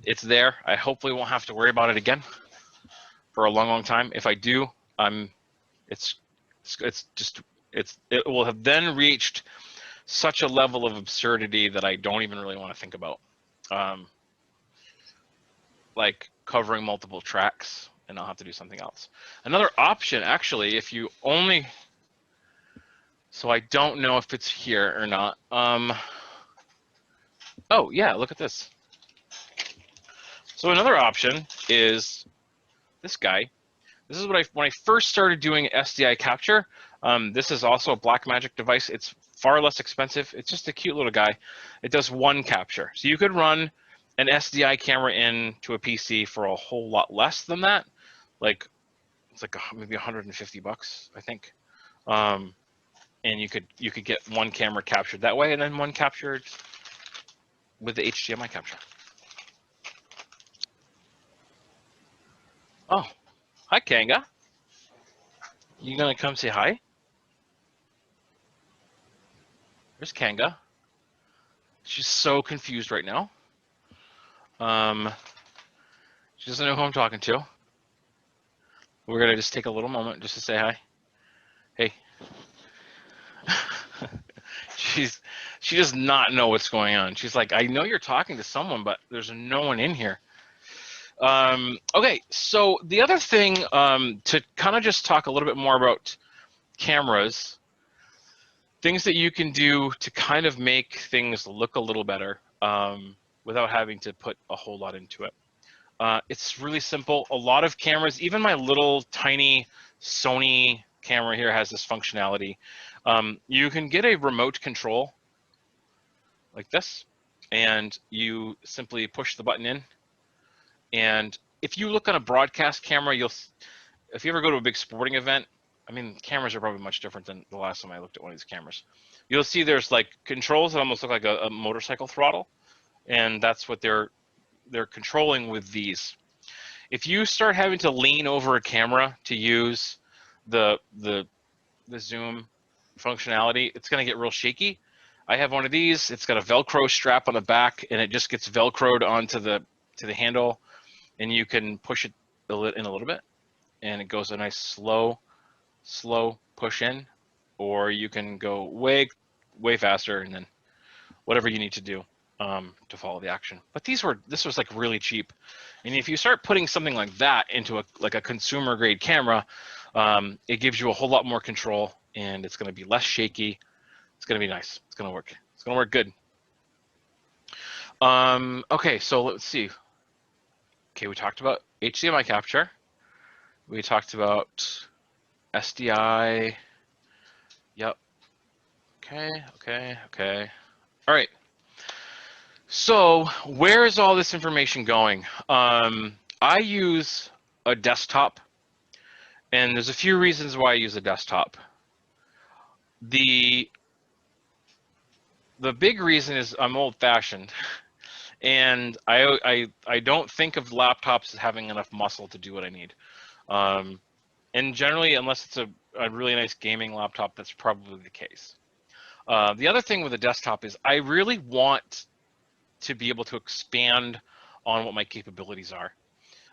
it's there. I hopefully won't have to worry about it again for a long time. If I do, it will have then reached such a level of absurdity that I don't even really want to think about, like covering multiple tracks, and I'll have to do something else. Another option, actually, if you only, so I don't know if it's here or not. Oh yeah, look at this. So another option is this guy. This is what when I first started doing SDI capture. This is also a Blackmagic device. It's far less expensive. It's just a cute little guy. It does one capture. So you could run an SDI camera into a PC for a whole lot less than that. Like it's like maybe $150, I think. And you could get one camera captured that way, and then one captured with the HDMI capture. Oh, hi Kanga. You gonna come say hi? There's Kanga. She's so confused right now. She doesn't know who I'm talking to. We're gonna just take a little moment just to say hi. Hey. She does not know what's going on. She's like, I know you're talking to someone, but there's no one in here. Okay, so the other thing, to kind of just talk a little bit more about cameras, things that you can do to kind of make things look a little better without having to put a whole lot into it. It's really simple. A lot of cameras, even my little tiny Sony camera here has this functionality. You can get a remote control like this, and you simply push the button in. And if you look on a broadcast camera, if you ever go to a big sporting event, I mean, cameras are probably much different than the last time I looked at one of these cameras. You'll see there's like controls that almost look like a motorcycle throttle, and that's what they're controlling with these. If you start having to lean over a camera to use the zoom functionality, it's going to get real shaky. I have one of these. It's got a Velcro strap on the back, and it just gets Velcroed onto the handle, and you can push it in a little bit, and it goes a nice slow push in, or you can go way faster, and then whatever you need to do to follow the action. But this was like really cheap, and if you start putting something like that into a consumer grade camera, it gives you a whole lot more control, and it's going to be less shaky. It's going to be nice. It's going to work. It's going to work good. Okay, so let's see. Okay, we talked about HDMI capture. We talked about SDI. Yep. Okay. All right. So where is all this information going? I use a desktop, and there's a few reasons why I use a desktop. The the big reason is I'm old-fashioned, and I don't think of laptops as having enough muscle to do what I need. And generally, unless it's a really nice gaming laptop, that's probably the case. The other thing with a desktop is I really want to be able to expand on what my capabilities are.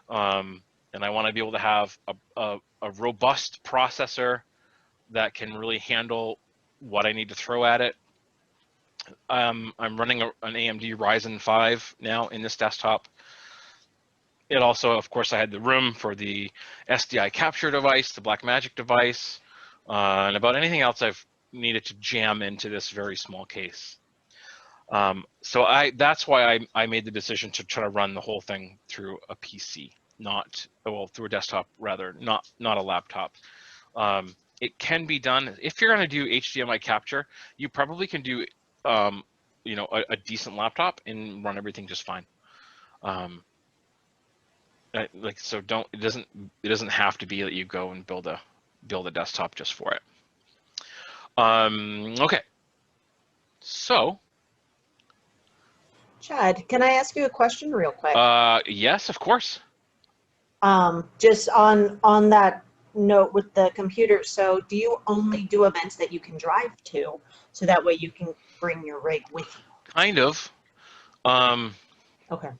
And I want to be able to have a robust processor that can really handle what I need to throw at it. I'm running an AMD Ryzen 5 now in this desktop. It also, of course, I had the room for the SDI capture device, the Blackmagic device, and about anything else I've needed to jam into this very small case. So that's why I made the decision to try to run the whole thing through a PC, through a desktop rather, not a laptop. It can be done if you're going to do HDMI capture. You probably can do, a decent laptop and run everything just fine. So it doesn't have to be that you go and build a desktop just for it. Okay, so. Chad, can I ask you a question real quick? Yes, of course. Just on that note with the computer, so do you only do events that you can drive to, so that way you can bring your rig with you? Kind of. Okay.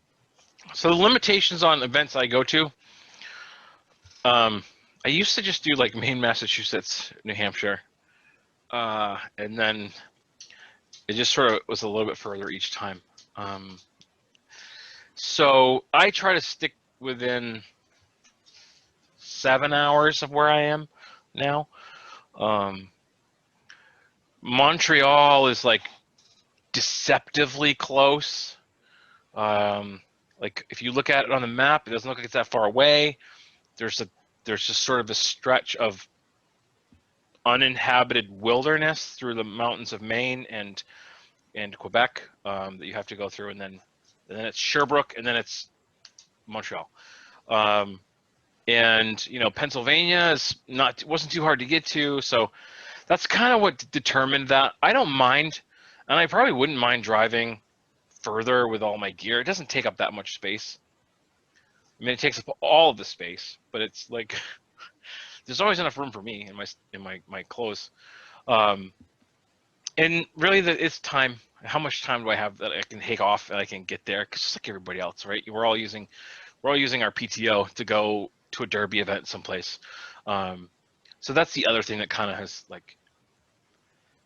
So the limitations on events I go to, I used to just do like Maine, Massachusetts, New Hampshire, and then it just sort of was a little bit further each time. So I try to stick within 7 hours of where I am now. Montreal is like deceptively close. Like if you look at it on the map, it doesn't look like it's that far away. There's just sort of a stretch of uninhabited wilderness through the mountains of Maine and Quebec that you have to go through, and then it's Sherbrooke, and then it's Montreal. And Pennsylvania wasn't too hard to get to, so that's kind of what determined that. I don't mind, and I probably wouldn't mind driving further with all my gear. It doesn't take up that much space. I mean, it takes up all of the space, but it's like there's always enough room for me in my clothes. And really, it's time. How much time do I have that I can take off and I can get there? Because just like everybody else, right? We're all using our PTO to go to a derby event someplace. So that's the other thing that kind of has like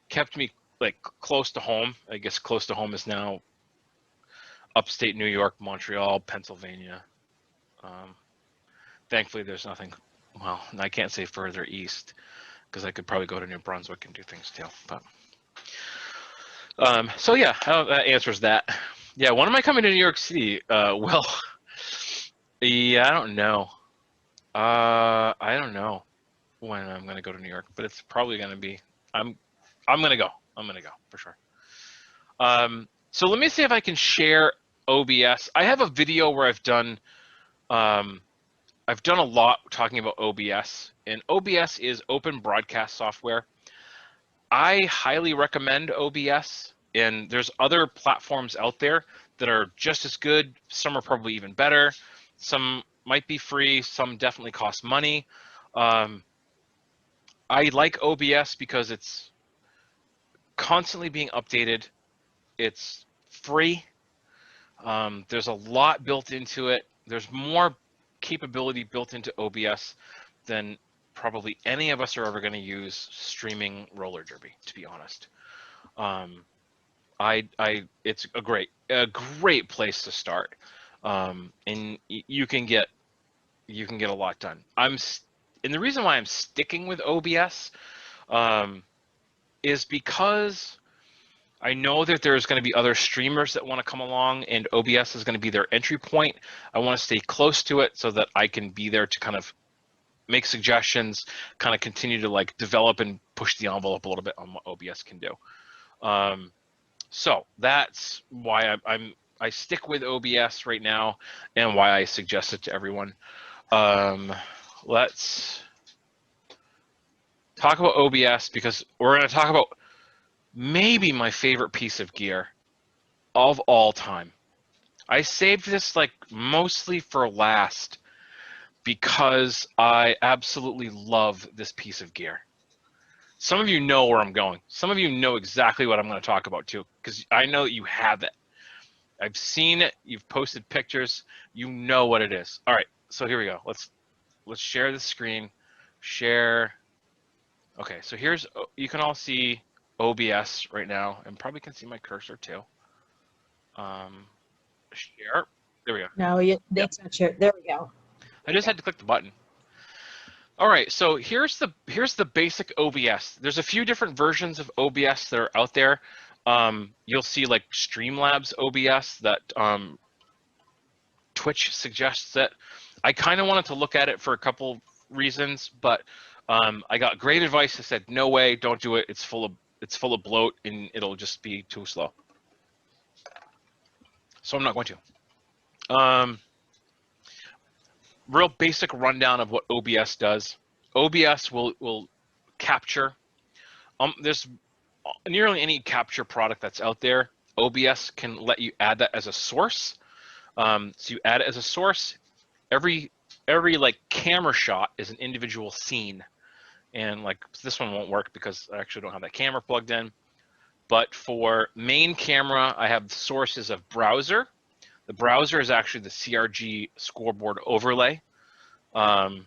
kept me like close to home. I guess close to home is now upstate New York, Montreal, Pennsylvania. Thankfully, there's nothing. Well, I can't say further east because I could probably go to New Brunswick and do things too. But so yeah, that answers that. Yeah, when am I coming to New York City? Well, yeah, I don't know. I don't know when I'm gonna go to New York, but it's probably gonna be. I'm gonna go. I'm gonna go for sure. So let me see if I can share OBS. I have a video where I've done a lot talking about OBS, and OBS is open broadcast software. I highly recommend OBS, and there's other platforms out there that are just as good. Some are probably even better. Some might be free. Some definitely cost money. I like OBS because it's constantly being updated. It's free. There's a lot built into it. There's more capability built into OBS than probably any of us are ever going to use streaming roller derby, to be honest. It's a great place to start, and you can get a lot done. And the reason why I'm sticking with OBS is because I know that there's going to be other streamers that want to come along, and OBS is going to be their entry point. I want to stay close to it so that I can be there to kind of make suggestions, kind of continue to like develop and push the envelope a little bit on what OBS can do. So that's why I stick with OBS right now, and why I suggest it to everyone. Let's talk about OBS because we're going to talk about maybe my favorite piece of gear of all time. I saved this like mostly for last because I absolutely love this piece of gear. Some of you know where I'm going. Some of you know exactly what I'm going to talk about too, because I know that you have it. I've seen it. You've posted pictures. You know what it is. All right, so here we go. Let's share the screen. Share. Okay, so here's, you can all see OBS right now, and probably can see my cursor too. Share. There we go. No, that's not share. There we go. I just had to click the button. All right, so here's the basic OBS. There's a few different versions of OBS that are out there. You'll see like Streamlabs OBS that Twitch suggests it. I kind of wanted to look at it for a couple reasons, but I got great advice that said, no way, don't do it. It's full of bloat and it'll just be too slow. So I'm not going to. Real basic rundown of what OBS does. OBS will capture. There's nearly any capture product that's out there. OBS can let you add that as a source. So you add it as a source. Every like camera shot is an individual scene, and like this one won't work because I actually don't have that camera plugged in. But for main camera, I have sources of browser. The browser is actually the CRG scoreboard overlay. And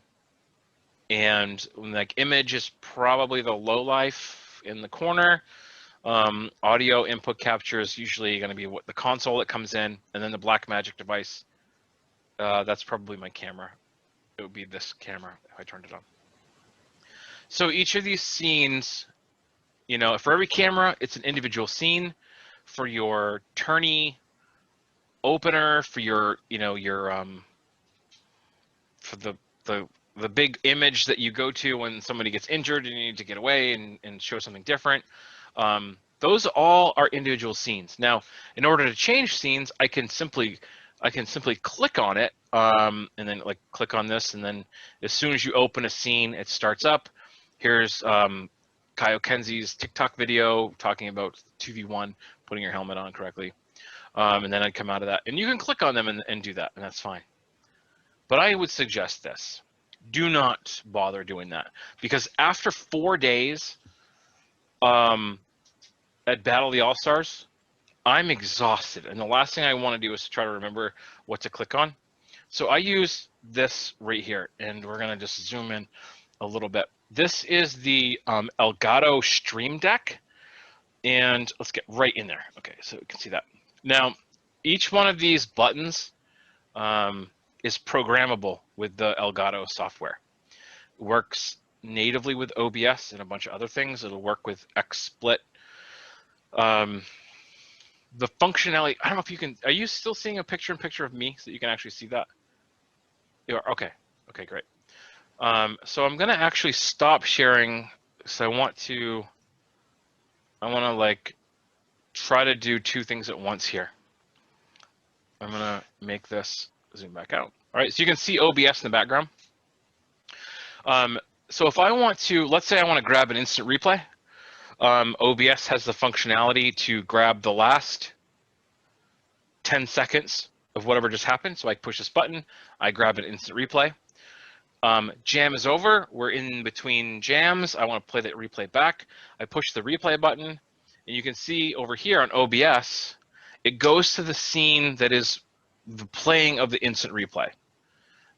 like image is probably the low life in the corner. Audio input capture is usually going to be what the console that comes in, and then the Blackmagic device. That's probably my camera. It would be this camera if I turned it on. So each of these scenes, you know, for every camera, it's an individual scene. For your tourney opener, for your, you know, your for the big image that you go to when somebody gets injured and you need to get away and show something different. Those all are individual scenes. Now, in order to change scenes, I can simply click on it and then like click on this, and then as soon as you open a scene, it starts up. Here's Kyle Kenzie's TikTok video talking about 2v1, putting your helmet on correctly. And then I'd come out of that. And you can click on them and do that, and that's fine. But I would suggest this. Do not bother doing that, because after 4 days at Battle of the All-Stars, I'm exhausted. And the last thing I want to do is to try to remember what to click on. So I use this right here, and we're going to just zoom in a little bit. This is the Elgato Stream Deck, and let's get right in there. Okay, so we can see that. Now, each one of these buttons is programmable with the Elgato software. It works natively with OBS and a bunch of other things. It'll work with XSplit. The functionality, I don't know if you can, are you still seeing a picture-in-picture of me so that you can actually see that? You are, okay, okay, great. So I'm gonna actually stop sharing because I want to like try to do two things at once here. I'm gonna make this zoom back out. All right, so you can see OBS in the background. So if I want to, let's say I want to grab an instant replay, OBS has the functionality to grab the last 10 seconds of whatever just happened. So I push this button, I grab an instant replay. Jam is over, we're in between jams. I want to play the replay back. I push the replay button, and you can see over here on OBS, it goes to the scene that is the playing of the instant replay.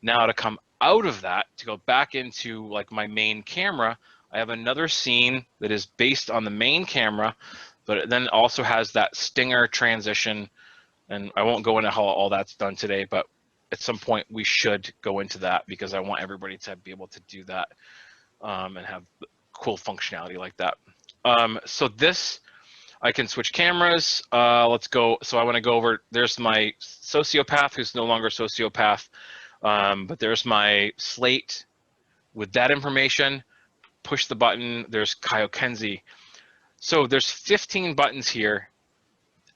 Now to come out of that, to go back into like my main camera, I have another scene that is based on the main camera, but it then also has that stinger transition. And I won't go into how all that's done today, but at some point we should go into that because I want everybody to be able to do that and have cool functionality like that. So this, I can switch cameras. Let's go. So I want to go over, there's my sociopath who's no longer sociopath, but there's my slate with that information. Push the button, there's Kyle Kenzie. So there's 15 buttons here,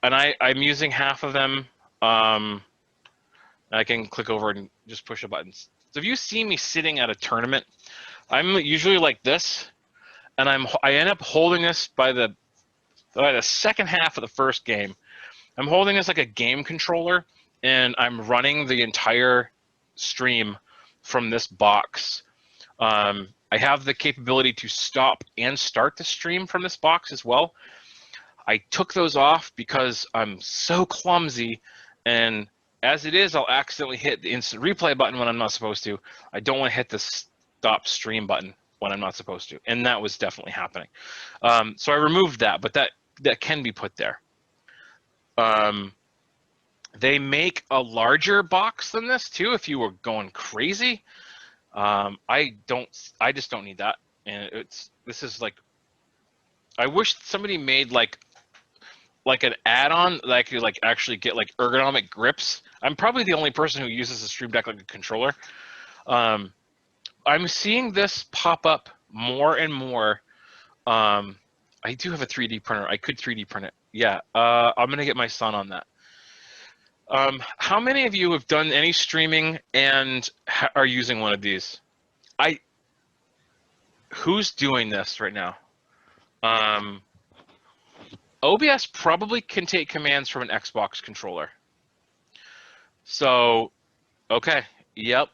and I'm using half of them. I can click over and just push the buttons. So if you see me sitting at a tournament, I'm usually like this, and I end up holding this by the So by the second half of the first game, I'm holding this like a game controller, and I'm running the entire stream from this box. I have the capability to stop and start the stream from this box as well. I took those off because I'm so clumsy, and as it is, I'll accidentally hit the instant replay button when I'm not supposed to. I don't want to hit the stop stream button when I'm not supposed to, and that was definitely happening. So I removed that, but that can be put there. They make a larger box than this too if you were going crazy. I just don't need that. And this is like, I wish somebody made like an add-on that I could like actually get like ergonomic grips. I'm probably the only person who uses the Stream Deck like a controller. I'm seeing this pop up more and more. I do have a 3D printer. I could 3D print it. Yeah, I'm gonna get my son on that. How many of you have done any streaming and are using one of these? Who's doing this right now? OBS probably can take commands from an Xbox controller. So, okay, yep.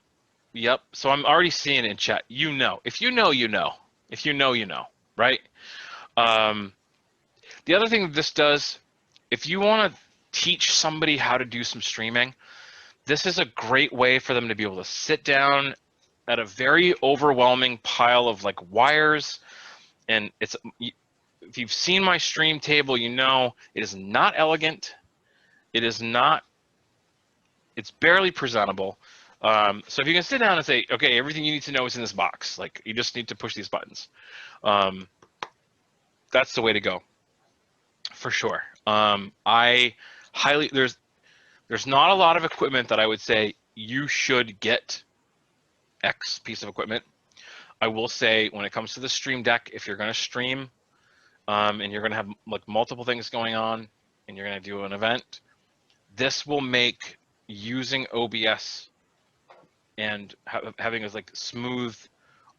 So I'm already seeing it in chat. You know. If you know, you know. If you know, you know, right? The other thing this does, if you want to teach somebody how to do some streaming, this is a great way for them to be able to sit down at a very overwhelming pile of like wires, and if you've seen my stream table, you know it is not elegant. It's barely presentable. So if you can sit down and say, okay, everything you need to know is in this box, like you just need to push these buttons. That's the way to go, for sure. There's not a lot of equipment that I would say you should get X piece of equipment. I will say when it comes to the Stream Deck, if you're going to stream and you're going to have like multiple things going on and you're going to do an event, this will make using OBS and having a like smooth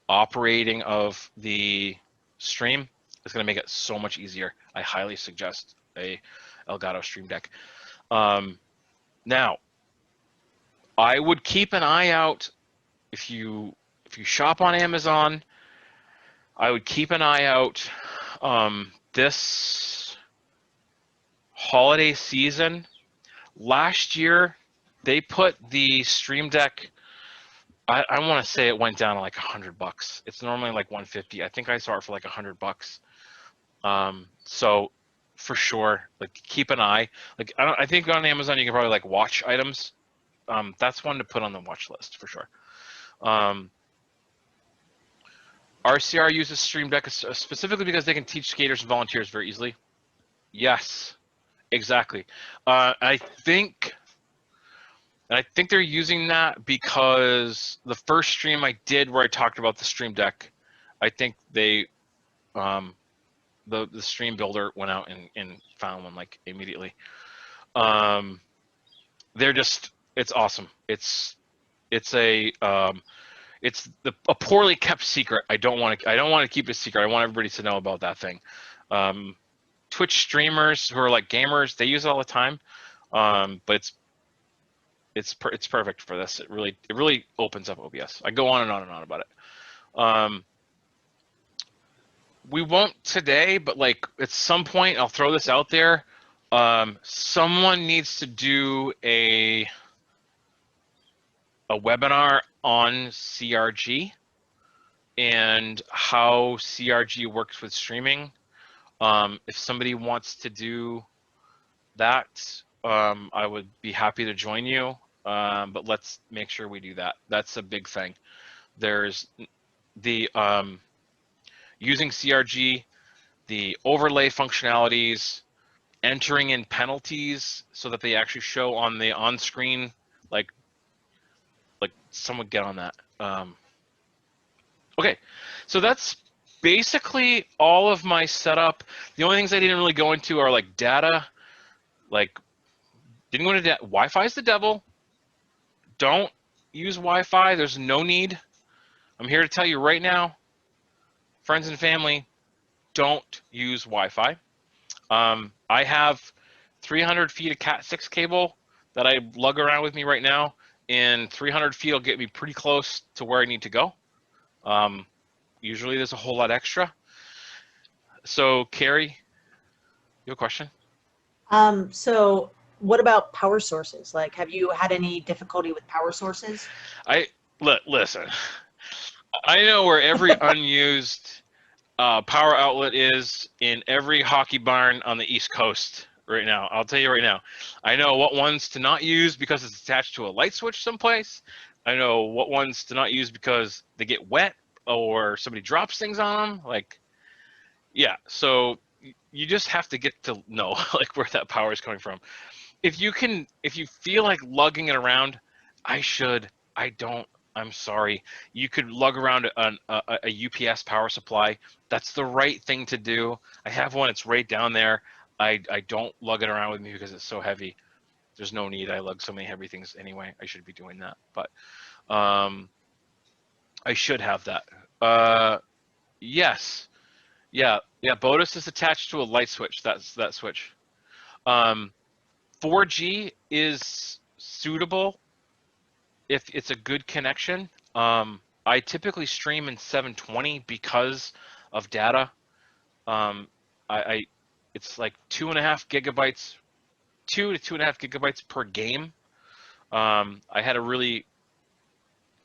operating of the stream is going to make it so much easier. I highly suggest a Elgato Stream Deck. Now, I would keep an eye out if you shop on Amazon. I would keep an eye out this holiday season. Last year, they put the Stream Deck. I want to say it went down to like $100. It's normally like $150. I think I saw it for like $100. So for sure, like keep an eye. Like I think on Amazon you can probably like watch items. That's one to put on the watch list for sure. RCR uses Stream Deck specifically because they can teach skaters and volunteers very easily. Yes, exactly. I think they're using that because the first stream I did where I talked about the Stream Deck, I think they, the stream builder went out and found one like immediately. It's awesome. It's a poorly kept secret. I don't want to keep it a secret. I want everybody to know about that thing. Twitch streamers who are like gamers, they use it all the time. But it's perfect for this. It really opens up OBS. I go on and on and on about it. We won't today, but like at some point, I'll throw this out there. Someone needs to do a webinar on CRG and how CRG works with streaming. If somebody wants to do that, I would be happy to join you. But let's make sure we do that. That's a big thing. There's the using CRG, the overlay functionalities, entering in penalties so that they actually show on the on-screen, like someone get on that. Okay, so that's basically all of my setup. The only things I didn't really go into are like data, like didn't go into data. Wi-Fi is the devil. Don't use Wi-Fi. There's no need. I'm here to tell you right now, friends and family, don't use Wi-Fi. I have 300 feet of Cat 6 cable that I lug around with me right now, and 300 feet will get me pretty close to where I need to go. Usually there's a whole lot extra. So, Carrie, you have a question? So what about power sources? Like, have you had any difficulty with power sources? Listen, I know where every unused power outlet is in every hockey barn on the East Coast right now. I'll tell you right now. I know what ones to not use because it's attached to a light switch someplace. I know what ones to not use because they get wet or somebody drops things on them. Like, yeah, so you just have to get to know like where that power is coming from. If you feel like lugging it around, I don't, I'm sorry. You could lug around a UPS power supply. That's the right thing to do. I have one, it's right down there. I don't lug it around with me because it's so heavy. There's no need. I lug so many heavy things anyway. I should be doing that, but I should have that. Yes. Yeah, Bodus is attached to a light switch. That's that switch. 4G is suitable if it's a good connection. I typically stream in 720 because of data. I it's like 2.5 gigabytes, 2 to 2.5 gigabytes per game. I had a really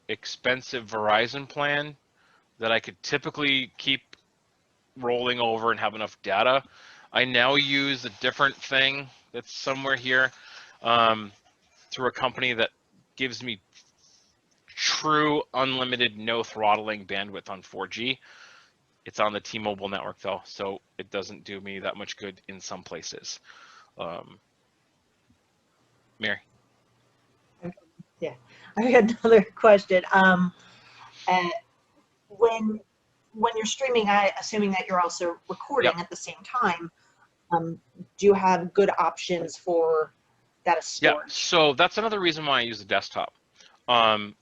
expensive Verizon plan that I could typically keep rolling over and have enough data. I now use a different thing that's somewhere here through a company that gives me true unlimited no throttling bandwidth on 4G. It's on the T-Mobile network though, so it doesn't do me that much good in some places. Mary? Yeah, I had another question. When you're streaming, assuming that you're also recording Yep. at the same time, do you have good options for data storage? Yeah, so that's another reason why I use the desktop.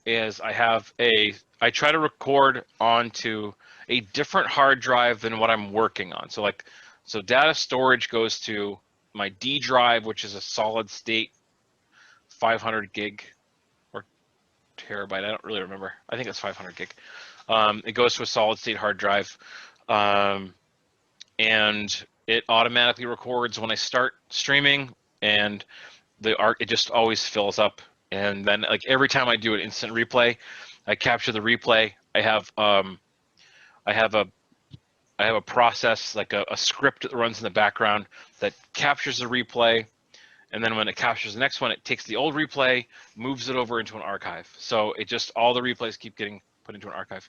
Is I try to record onto a different hard drive than what I'm working on. So data storage goes to my D drive, which is a solid state 500 gig or terabyte. I don't really remember. I think it's 500 gig. It goes to a solid state hard drive, and it automatically records when I start streaming, and it just always fills up. And then like every time I do an instant replay, I capture the replay. I have a process, like a script that runs in the background that captures the replay, and then when it captures the next one, it takes the old replay, moves it over into an archive. So it just, all the replays keep getting put into an archive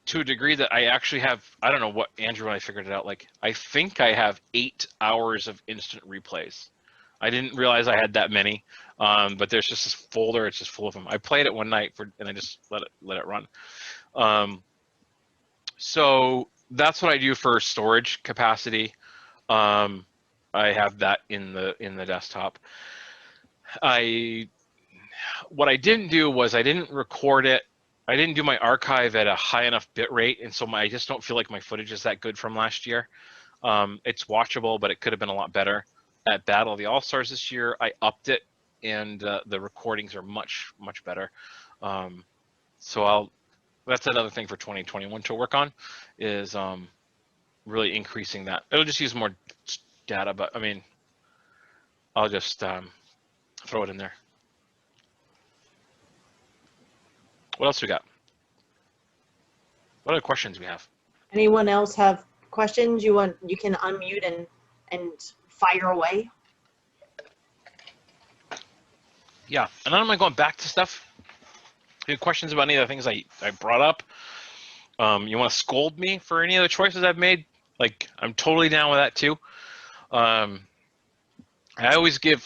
to a degree that I actually have, I don't know what, Andrew, when I figured it out, like I think I have 8 hours of instant replays. I didn't realize I had that many, but there's just this folder. It's just full of them. I played it one night and I just let it run. So that's what I do for storage capacity. I have that in the desktop. What I didn't do was I didn't record it. I didn't do my archive at a high enough bit rate, and so I just don't feel like my footage is that good from last year. It's watchable, but it could have been a lot better. At Battle of the All-Stars this year, I upped it, and the recordings are much better. So that's another thing for 2021 to work on, is really increasing that. It'll just use more data, but I mean, I'll just throw it in there. What else we got? What other questions we have? Anyone else have questions? You can unmute and fire away. Yeah, and then am I going back to stuff? Any questions about any of the things I brought up? You want to scold me for any of the choices I've made? Like, I'm totally down with that too. I always give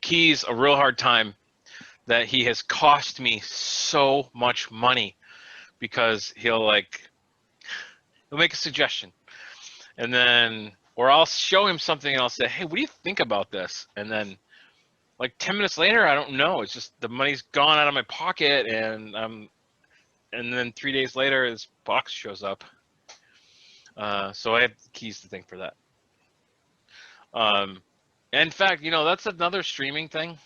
Keys a real hard time that he has cost me so much money, because he'll make a suggestion, and then, or I'll show him something and I'll say, hey, what do you think about this? And then like 10 minutes later, I don't know. It's just the money's gone out of my pocket, and then 3 days later, this box shows up. So I have keys to thank for that. In fact, that's another streaming thing.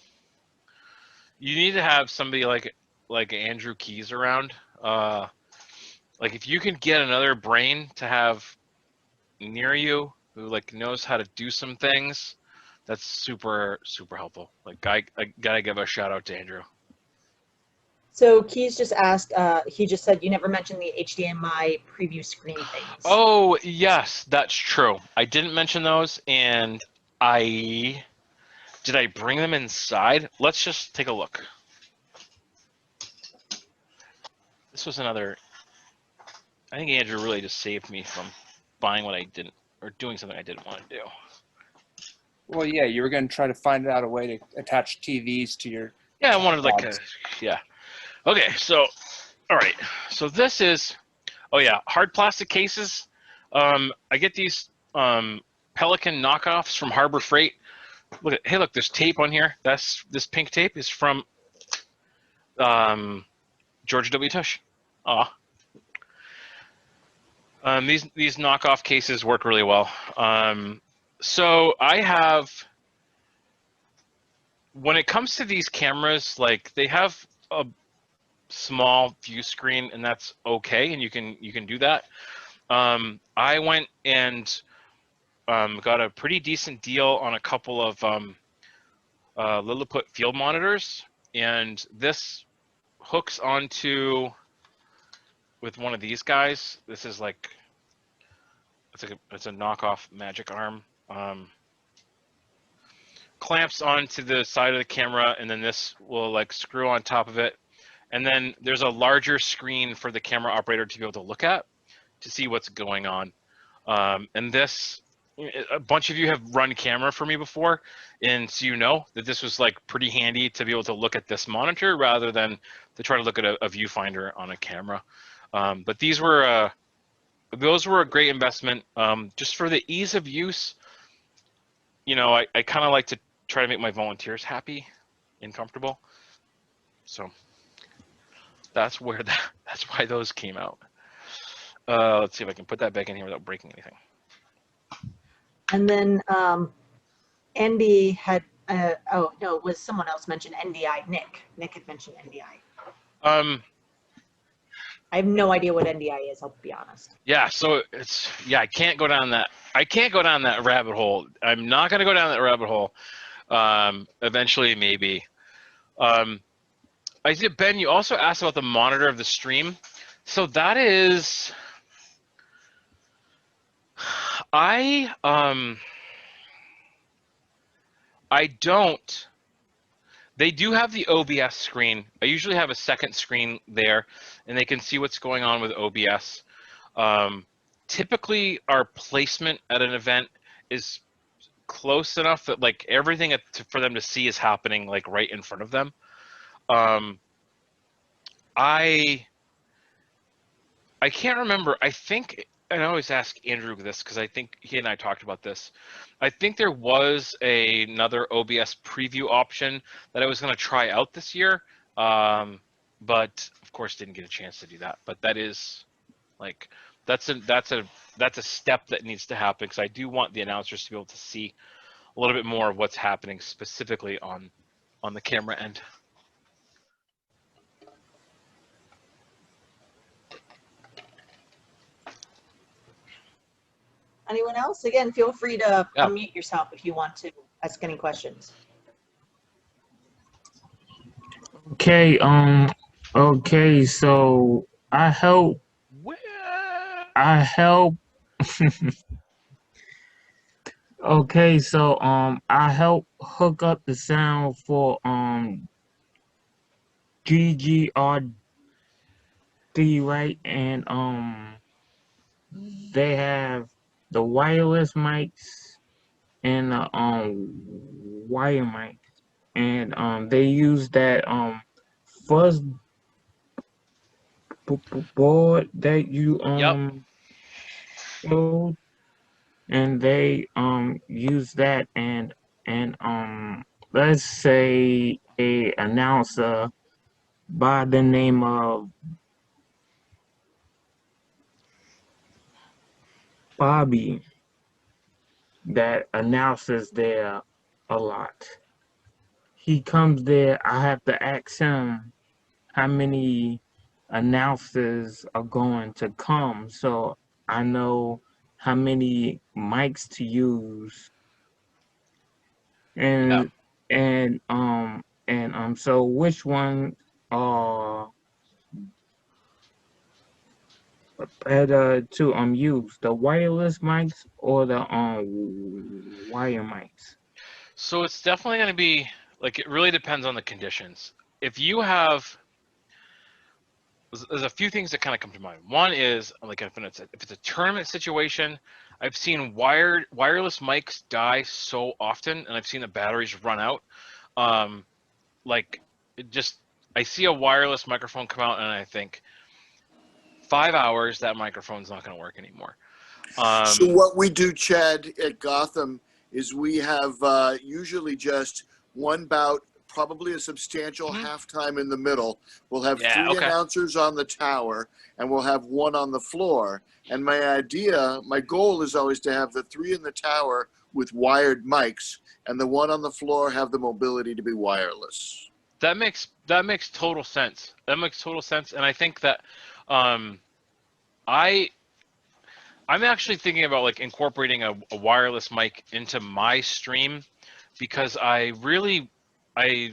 You need to have somebody like Andrew Keys around. Like if you can get another brain to have near you who knows how to do some things, that's super helpful. Like I gotta give a shout out to Andrew. So Keys just asked, he just said you never mentioned the HDMI preview screen things. Oh yes, that's true. I didn't mention those, and did I bring them inside? Let's just take a look. This was another. I think Andrew really just saved me from buying what I didn't, or doing something I didn't want to do. Well, yeah, you were going to try to find out a way to attach TVs to your. Yeah, I wanted yeah. Okay, so, all right. So this is, oh yeah, hard plastic cases. I get these Pelican knockoffs from Harbor Freight. Hey, look, there's tape on here. This pink tape is from George W. Tush. Aw. These knockoff cases work really well. So I have, when it comes to these cameras, they have a small view screen, and that's okay, and you can do that. I went and got a pretty decent deal on a couple of Lilliput field monitors, and this hooks onto with one of these guys. This is it's a knockoff Magic Arm. Clamps onto the side of the camera, and then this will screw on top of it. And then there's a larger screen for the camera operator to be able to look at to see what's going on. And this, a bunch of you have run camera for me before, and so you know that this was pretty handy to be able to look at this monitor rather than to try to look at a viewfinder on a camera. But those were a great investment. Just for the ease of use, I kind of like to try to make my volunteers happy and comfortable. So that's why those came out. Let's see if I can put that back in here without breaking anything. And then Andy had, oh no, it was someone else mentioned NDI. Nick had mentioned NDI. I have no idea what NDI is, I'll be honest. Yeah, so I can't go down that rabbit hole. I'm not going to go down that rabbit hole. Eventually, maybe. I did, Ben, you also asked about the monitor of the stream. So that is, I don't. They do have the OBS screen. I usually have a second screen there, and they can see what's going on with OBS. Typically, our placement at an event is close enough that everything for them to see is happening right in front of them. I can't remember. I think, and I always ask Andrew this because I think he and I talked about this. I think there was another OBS preview option that I was going to try out this year, but of course didn't get a chance to do that. But that is that's a step that needs to happen because I do want the announcers to be able to see a little bit more of what's happening specifically on the camera end. Anyone else? Again, feel free to unmute yourself if you want to ask any questions. Okay, okay, so I help okay, so I help hook up the sound for GGRD, right? And they have the wireless mics and the wire mics, and they use that fuzz board that you showed, and they use that, and let's say a announcer by the name of Bobby that announces there a lot. He comes there, I have to ask him how many announcers are going to come so I know how many mics to use Yeah. and so which one are better to use, the wireless mics or the wire mics? So it's definitely going to be like, it really depends on the conditions. If you have, there's a few things that kind of come to mind. One is like if it's a tournament situation, I've seen wireless mics die so often, and I've seen the batteries run out. Like it just, I see a wireless microphone come out, and I think 5 hours that microphone's not going to work anymore. So what we do, Chad, at Gotham is we have usually just one bout, probably a substantial halftime in the middle. We'll have three announcers on the tower, and we'll have one on the floor. And my goal is always to have the three in the tower with wired mics, and the one on the floor have the mobility to be wireless. That makes total sense. That makes total sense, and I think that I'm actually thinking about like incorporating a wireless mic into my stream, because I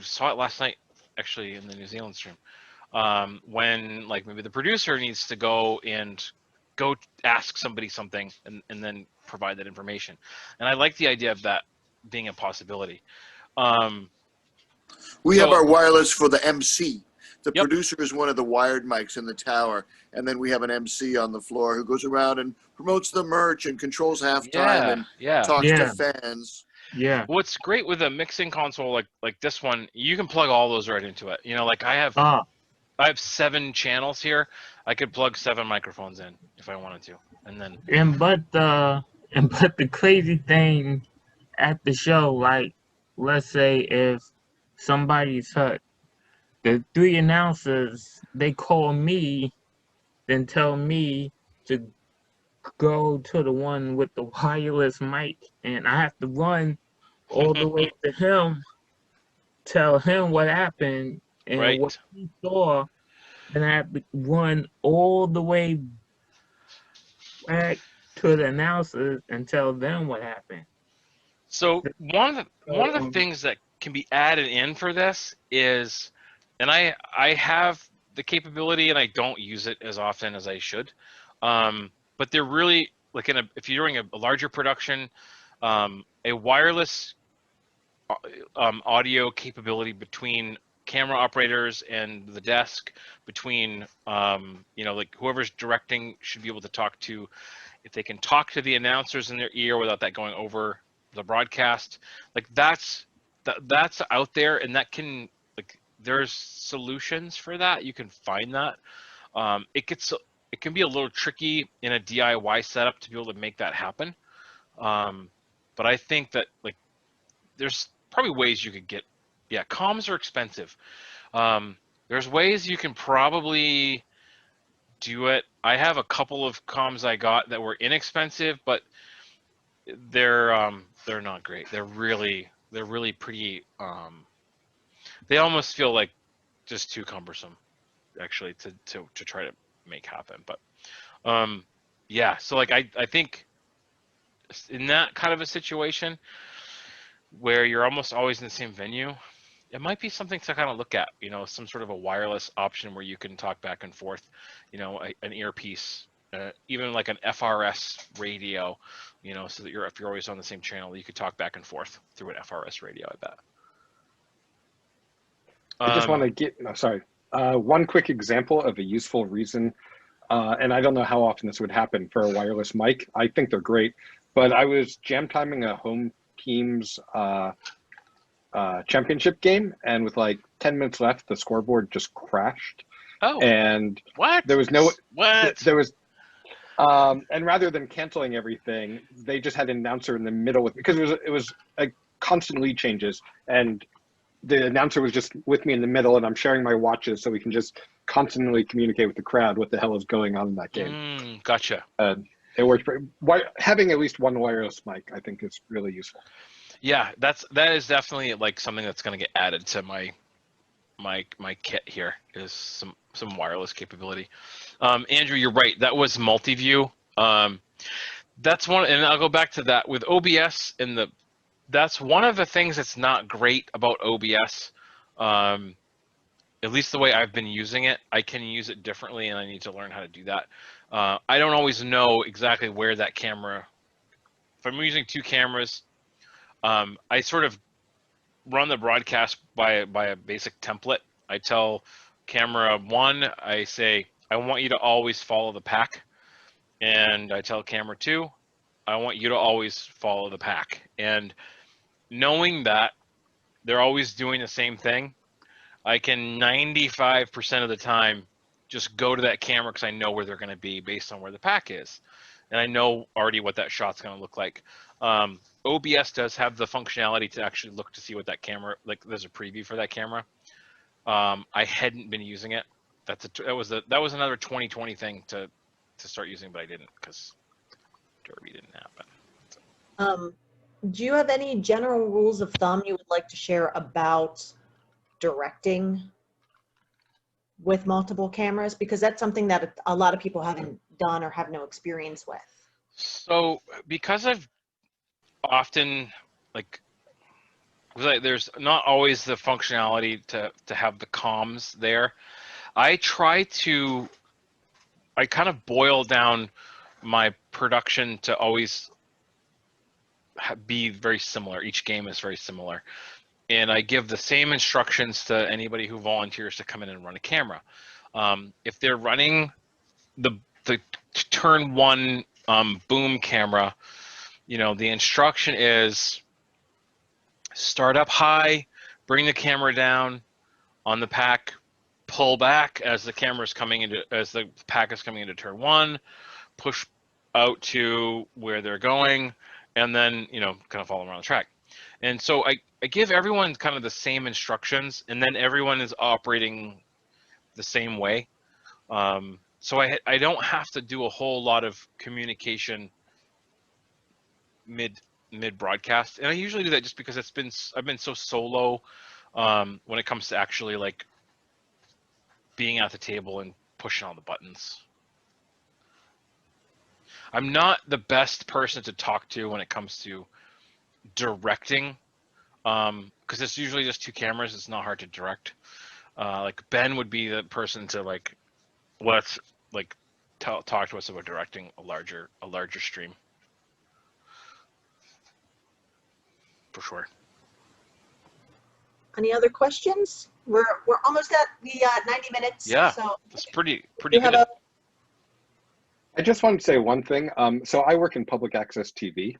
saw it last night actually in the New Zealand stream, when like maybe the producer needs to go ask somebody something and then provide that information, and I like the idea of that being a possibility. We have our wireless for the MC. The producer is one of the wired mics in the tower, and then we have an MC on the floor who goes around and promotes the merch and controls halftime and talks to fans. Yeah. What's great with a mixing console like this one, you can plug all those right into it. You know, like I have 7 channels here. I could plug 7 microphones in if I wanted to, and then. But the crazy thing at the show, like let's say if somebody's hurt, the 3 announcers, they call me, then tell me to go to the one with the wireless mic, and I have to run all the way to him, tell him what happened and what he saw, and I have to run all the way back to the announcers and tell them what happened. So one of the things that can be added in for this is, and I have the capability and I don't use it as often as I should, but they're really like if you're doing a larger production, a wireless audio capability between camera operators and the desk, between like whoever's directing should be able to talk to, if they can talk to the announcers in their ear without that going over the broadcast, like that's out there, and that can, like, there's solutions for that. You can find that. It can be a little tricky in a DIY setup to be able to make that happen, but I think that like there's probably ways you could get, comms are expensive. There's ways you can probably do it. I have a couple of comms I got that were inexpensive, but they're not great. They're really pretty, they almost feel like just too cumbersome actually to try to make happen. But so like I think in that kind of a situation where you're almost always in the same venue, it might be something to kind of look at, some sort of a wireless option where you can talk back and forth, an earpiece, even like an FRS radio, so that if you're always on the same channel, you could talk back and forth through an FRS radio, I bet. I just want to get, one quick example of a useful reason, and I don't know how often this would happen for a wireless mic. I think they're great, but I was jam timing a home team's championship game, and with like 10 minutes left, the scoreboard just crashed. Oh, and what? There was no what? There was, and rather than canceling everything, they just had an announcer in the middle because it was like constant lead changes, and the announcer was just with me in the middle, and I'm sharing my watches so we can just constantly communicate with the crowd what the hell is going on in that game. Gotcha. it works. Having at least one wireless mic, I think, is really useful. Yeah, that is definitely like something that's going to get added to my kit here, is some wireless capability. Andrew, you're right. That was multi-view. That's one, and I'll go back to that with OBS. That's one of the things that's not great about OBS. At least the way I've been using it, I can use it differently, and I need to learn how to do that. I don't always know exactly where that camera. If I'm using two cameras, I sort of run the broadcast by a basic template. I tell camera 1, I say, I want you to always follow the pack. And I tell camera 2, I want you to always follow the pack. And knowing that they're always doing the same thing, I can 95% of the time just go to that camera because I know where they're going to be based on where the pack is. And I know already what that shot's going to look like. OBS does have the functionality to actually look to see what that camera, like there's a preview for that camera. I hadn't been using it. That was another 2020 thing to start using, but I didn't because Derby didn't happen. Do you have any general rules of thumb you would like to share about directing with multiple cameras? Because that's something that a lot of people haven't done or have no experience with. So because I've often there's not always the functionality to have the comms there. I kind of boil down my production to always be very similar. Each game is very similar. And I give the same instructions to anybody who volunteers to come in and run a camera. If they're running the turn 1 boom camera, the instruction is start up high, bring the camera down on the pack, pull back as the pack is coming into turn 1, push out to where they're going, and then kind of follow around the track. And so I give everyone kind of the same instructions, and then everyone is operating the same way. So I don't have to do a whole lot of communication mid broadcast, and I usually do that just because I've been so solo when it comes to actually like being at the table and pushing all the buttons. I'm not the best person to talk to when it comes to directing, because it's usually just two cameras. It's not hard to direct. Like Ben would be the person to talk to us about directing a larger stream. For sure. Any other questions? We're almost at the 90 minutes. Yeah, so that's pretty good. I just wanted to say one thing. So I work in public access TV.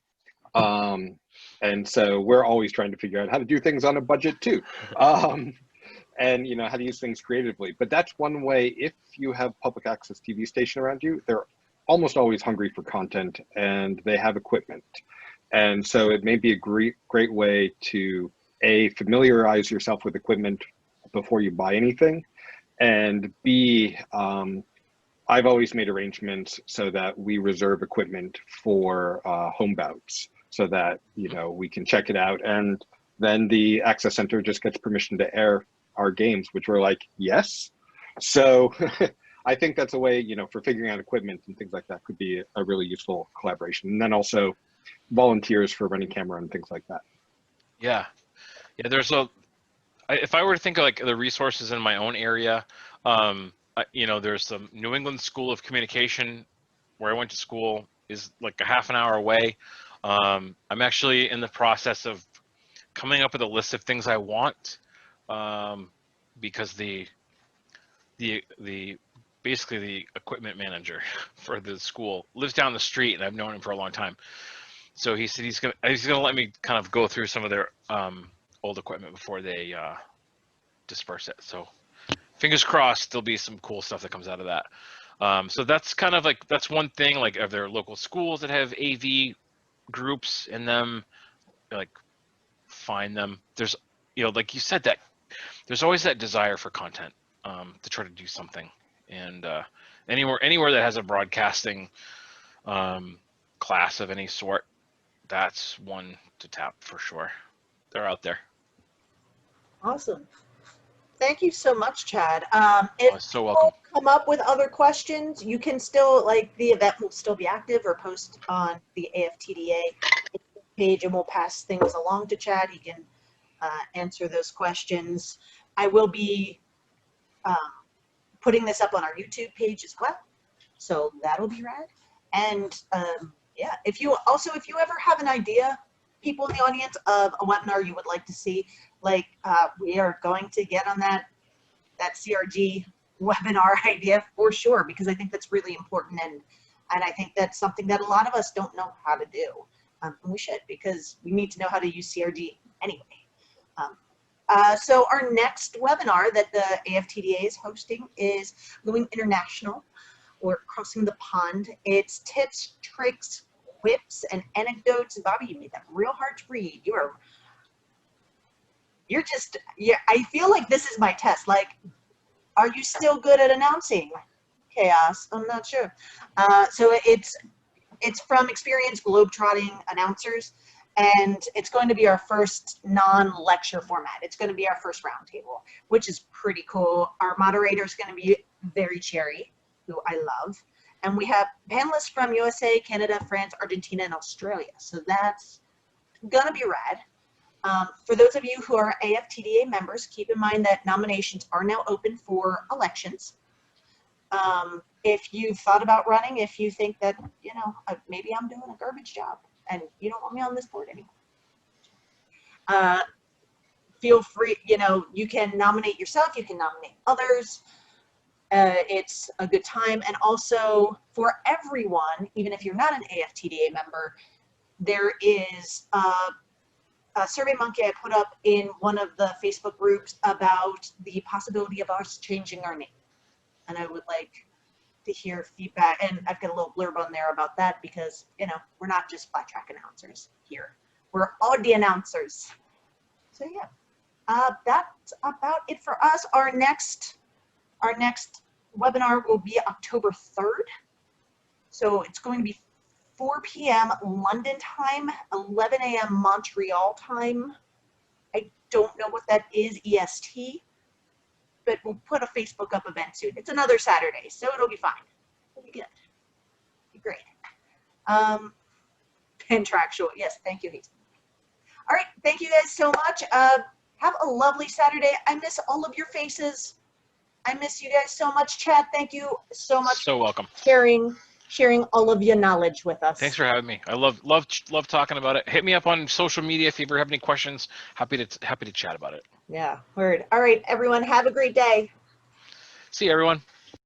And so we're always trying to figure out how to do things on a budget too. And how to use things creatively. But that's one way. If you have public access TV station around you, they're almost always hungry for content and they have equipment. And so it may be a great way to familiarize yourself with equipment before you buy anything, and B, I've always made arrangements so that we reserve equipment for home bouts, so that we can check it out, and then the access center just gets permission to air our games, which we're like, yes. So I think that's a way, for figuring out equipment and things like that could be a really useful collaboration. And then also volunteers for running camera and things like that. Yeah, there's if I were to think of like the resources in my own area, there's the New England School of Communication where I went to school is like a half an hour away. I'm actually in the process of coming up with a list of things I want, because basically the equipment manager for the school lives down the street, and I've known him for a long time. So he said he's gonna let me kind of go through some of their old equipment before they disperse it. So fingers crossed, there'll be some cool stuff that comes out of that. So that's kind of that's one thing. Like, are there local schools that have AV groups in them? Find them. There's like you said, that there's always that desire for content, to try to do something, and anywhere that has a broadcasting class of any sort, that's one to tap for sure. They're out there. Awesome. Thank you so much, Chad. If So people welcome. come up with other questions, you can still, like, the event will still be active or post on the AFTDA page, and we'll pass things along to Chad. He can answer those questions. I will be putting this up on our YouTube page as well, so that'll be rad. And yeah, if you ever have an idea, people in the audience, of a webinar you would like to see, like we are going to get on that CRG webinar idea for sure, because I think that's really important, and I think that's something that a lot of us don't know how to do. And we should, because we need to know how to use CRG anyway. So our next webinar that the AFTDA is hosting is Going International, or Crossing the Pond. It's tips, tricks, whips, and anecdotes. Bobby, you made that real hard to read. You're just, yeah, I feel like this is my test. Like, are you still good at announcing? Chaos, I'm not sure. So it's from experienced globetrotting announcers, and it's going to be our first non-lecture format. It's going to be our first roundtable, which is pretty cool. Our moderator is going to be Very Cherry, who I love. And we have panelists from USA, Canada, France, Argentina, and Australia. So that's going to be rad. For those of you who are AFTDA members, keep in mind that nominations are now open for elections. If you've thought about running, if you think that, you know, maybe I'm doing a garbage job and you don't want me on this board anymore, feel free, you know, you can nominate yourself, you can nominate others. It's a good time. And also for everyone, even if you're not an AFTDA member, there is a SurveyMonkey I put up in one of the Facebook groups about the possibility of us changing our name. And I would like to hear feedback, and I've got a little blurb on there about that, because, you know, we're not just flat track announcers here. We're audio announcers. So yeah, that's about it for us. Our next webinar will be October 3rd. So it's going to be 4 p.m. London time, 11 a.m. Montreal time. I don't know what that is, EST, but we'll put a Facebook up event soon. It's another Saturday, so it'll be fine. It'll be good. It'll be great. Contractual, yes, thank you, Heath. All right, thank you guys so much. Have a lovely Saturday. I miss all of your faces. I miss you guys so much. Chad, thank you so much. So welcome. Sharing all of your knowledge with us. Thanks for having me. I love talking about it. Hit me up on social media if you ever have any questions. Happy to chat about it. Yeah, word. All right, everyone, have a great day. See you, everyone.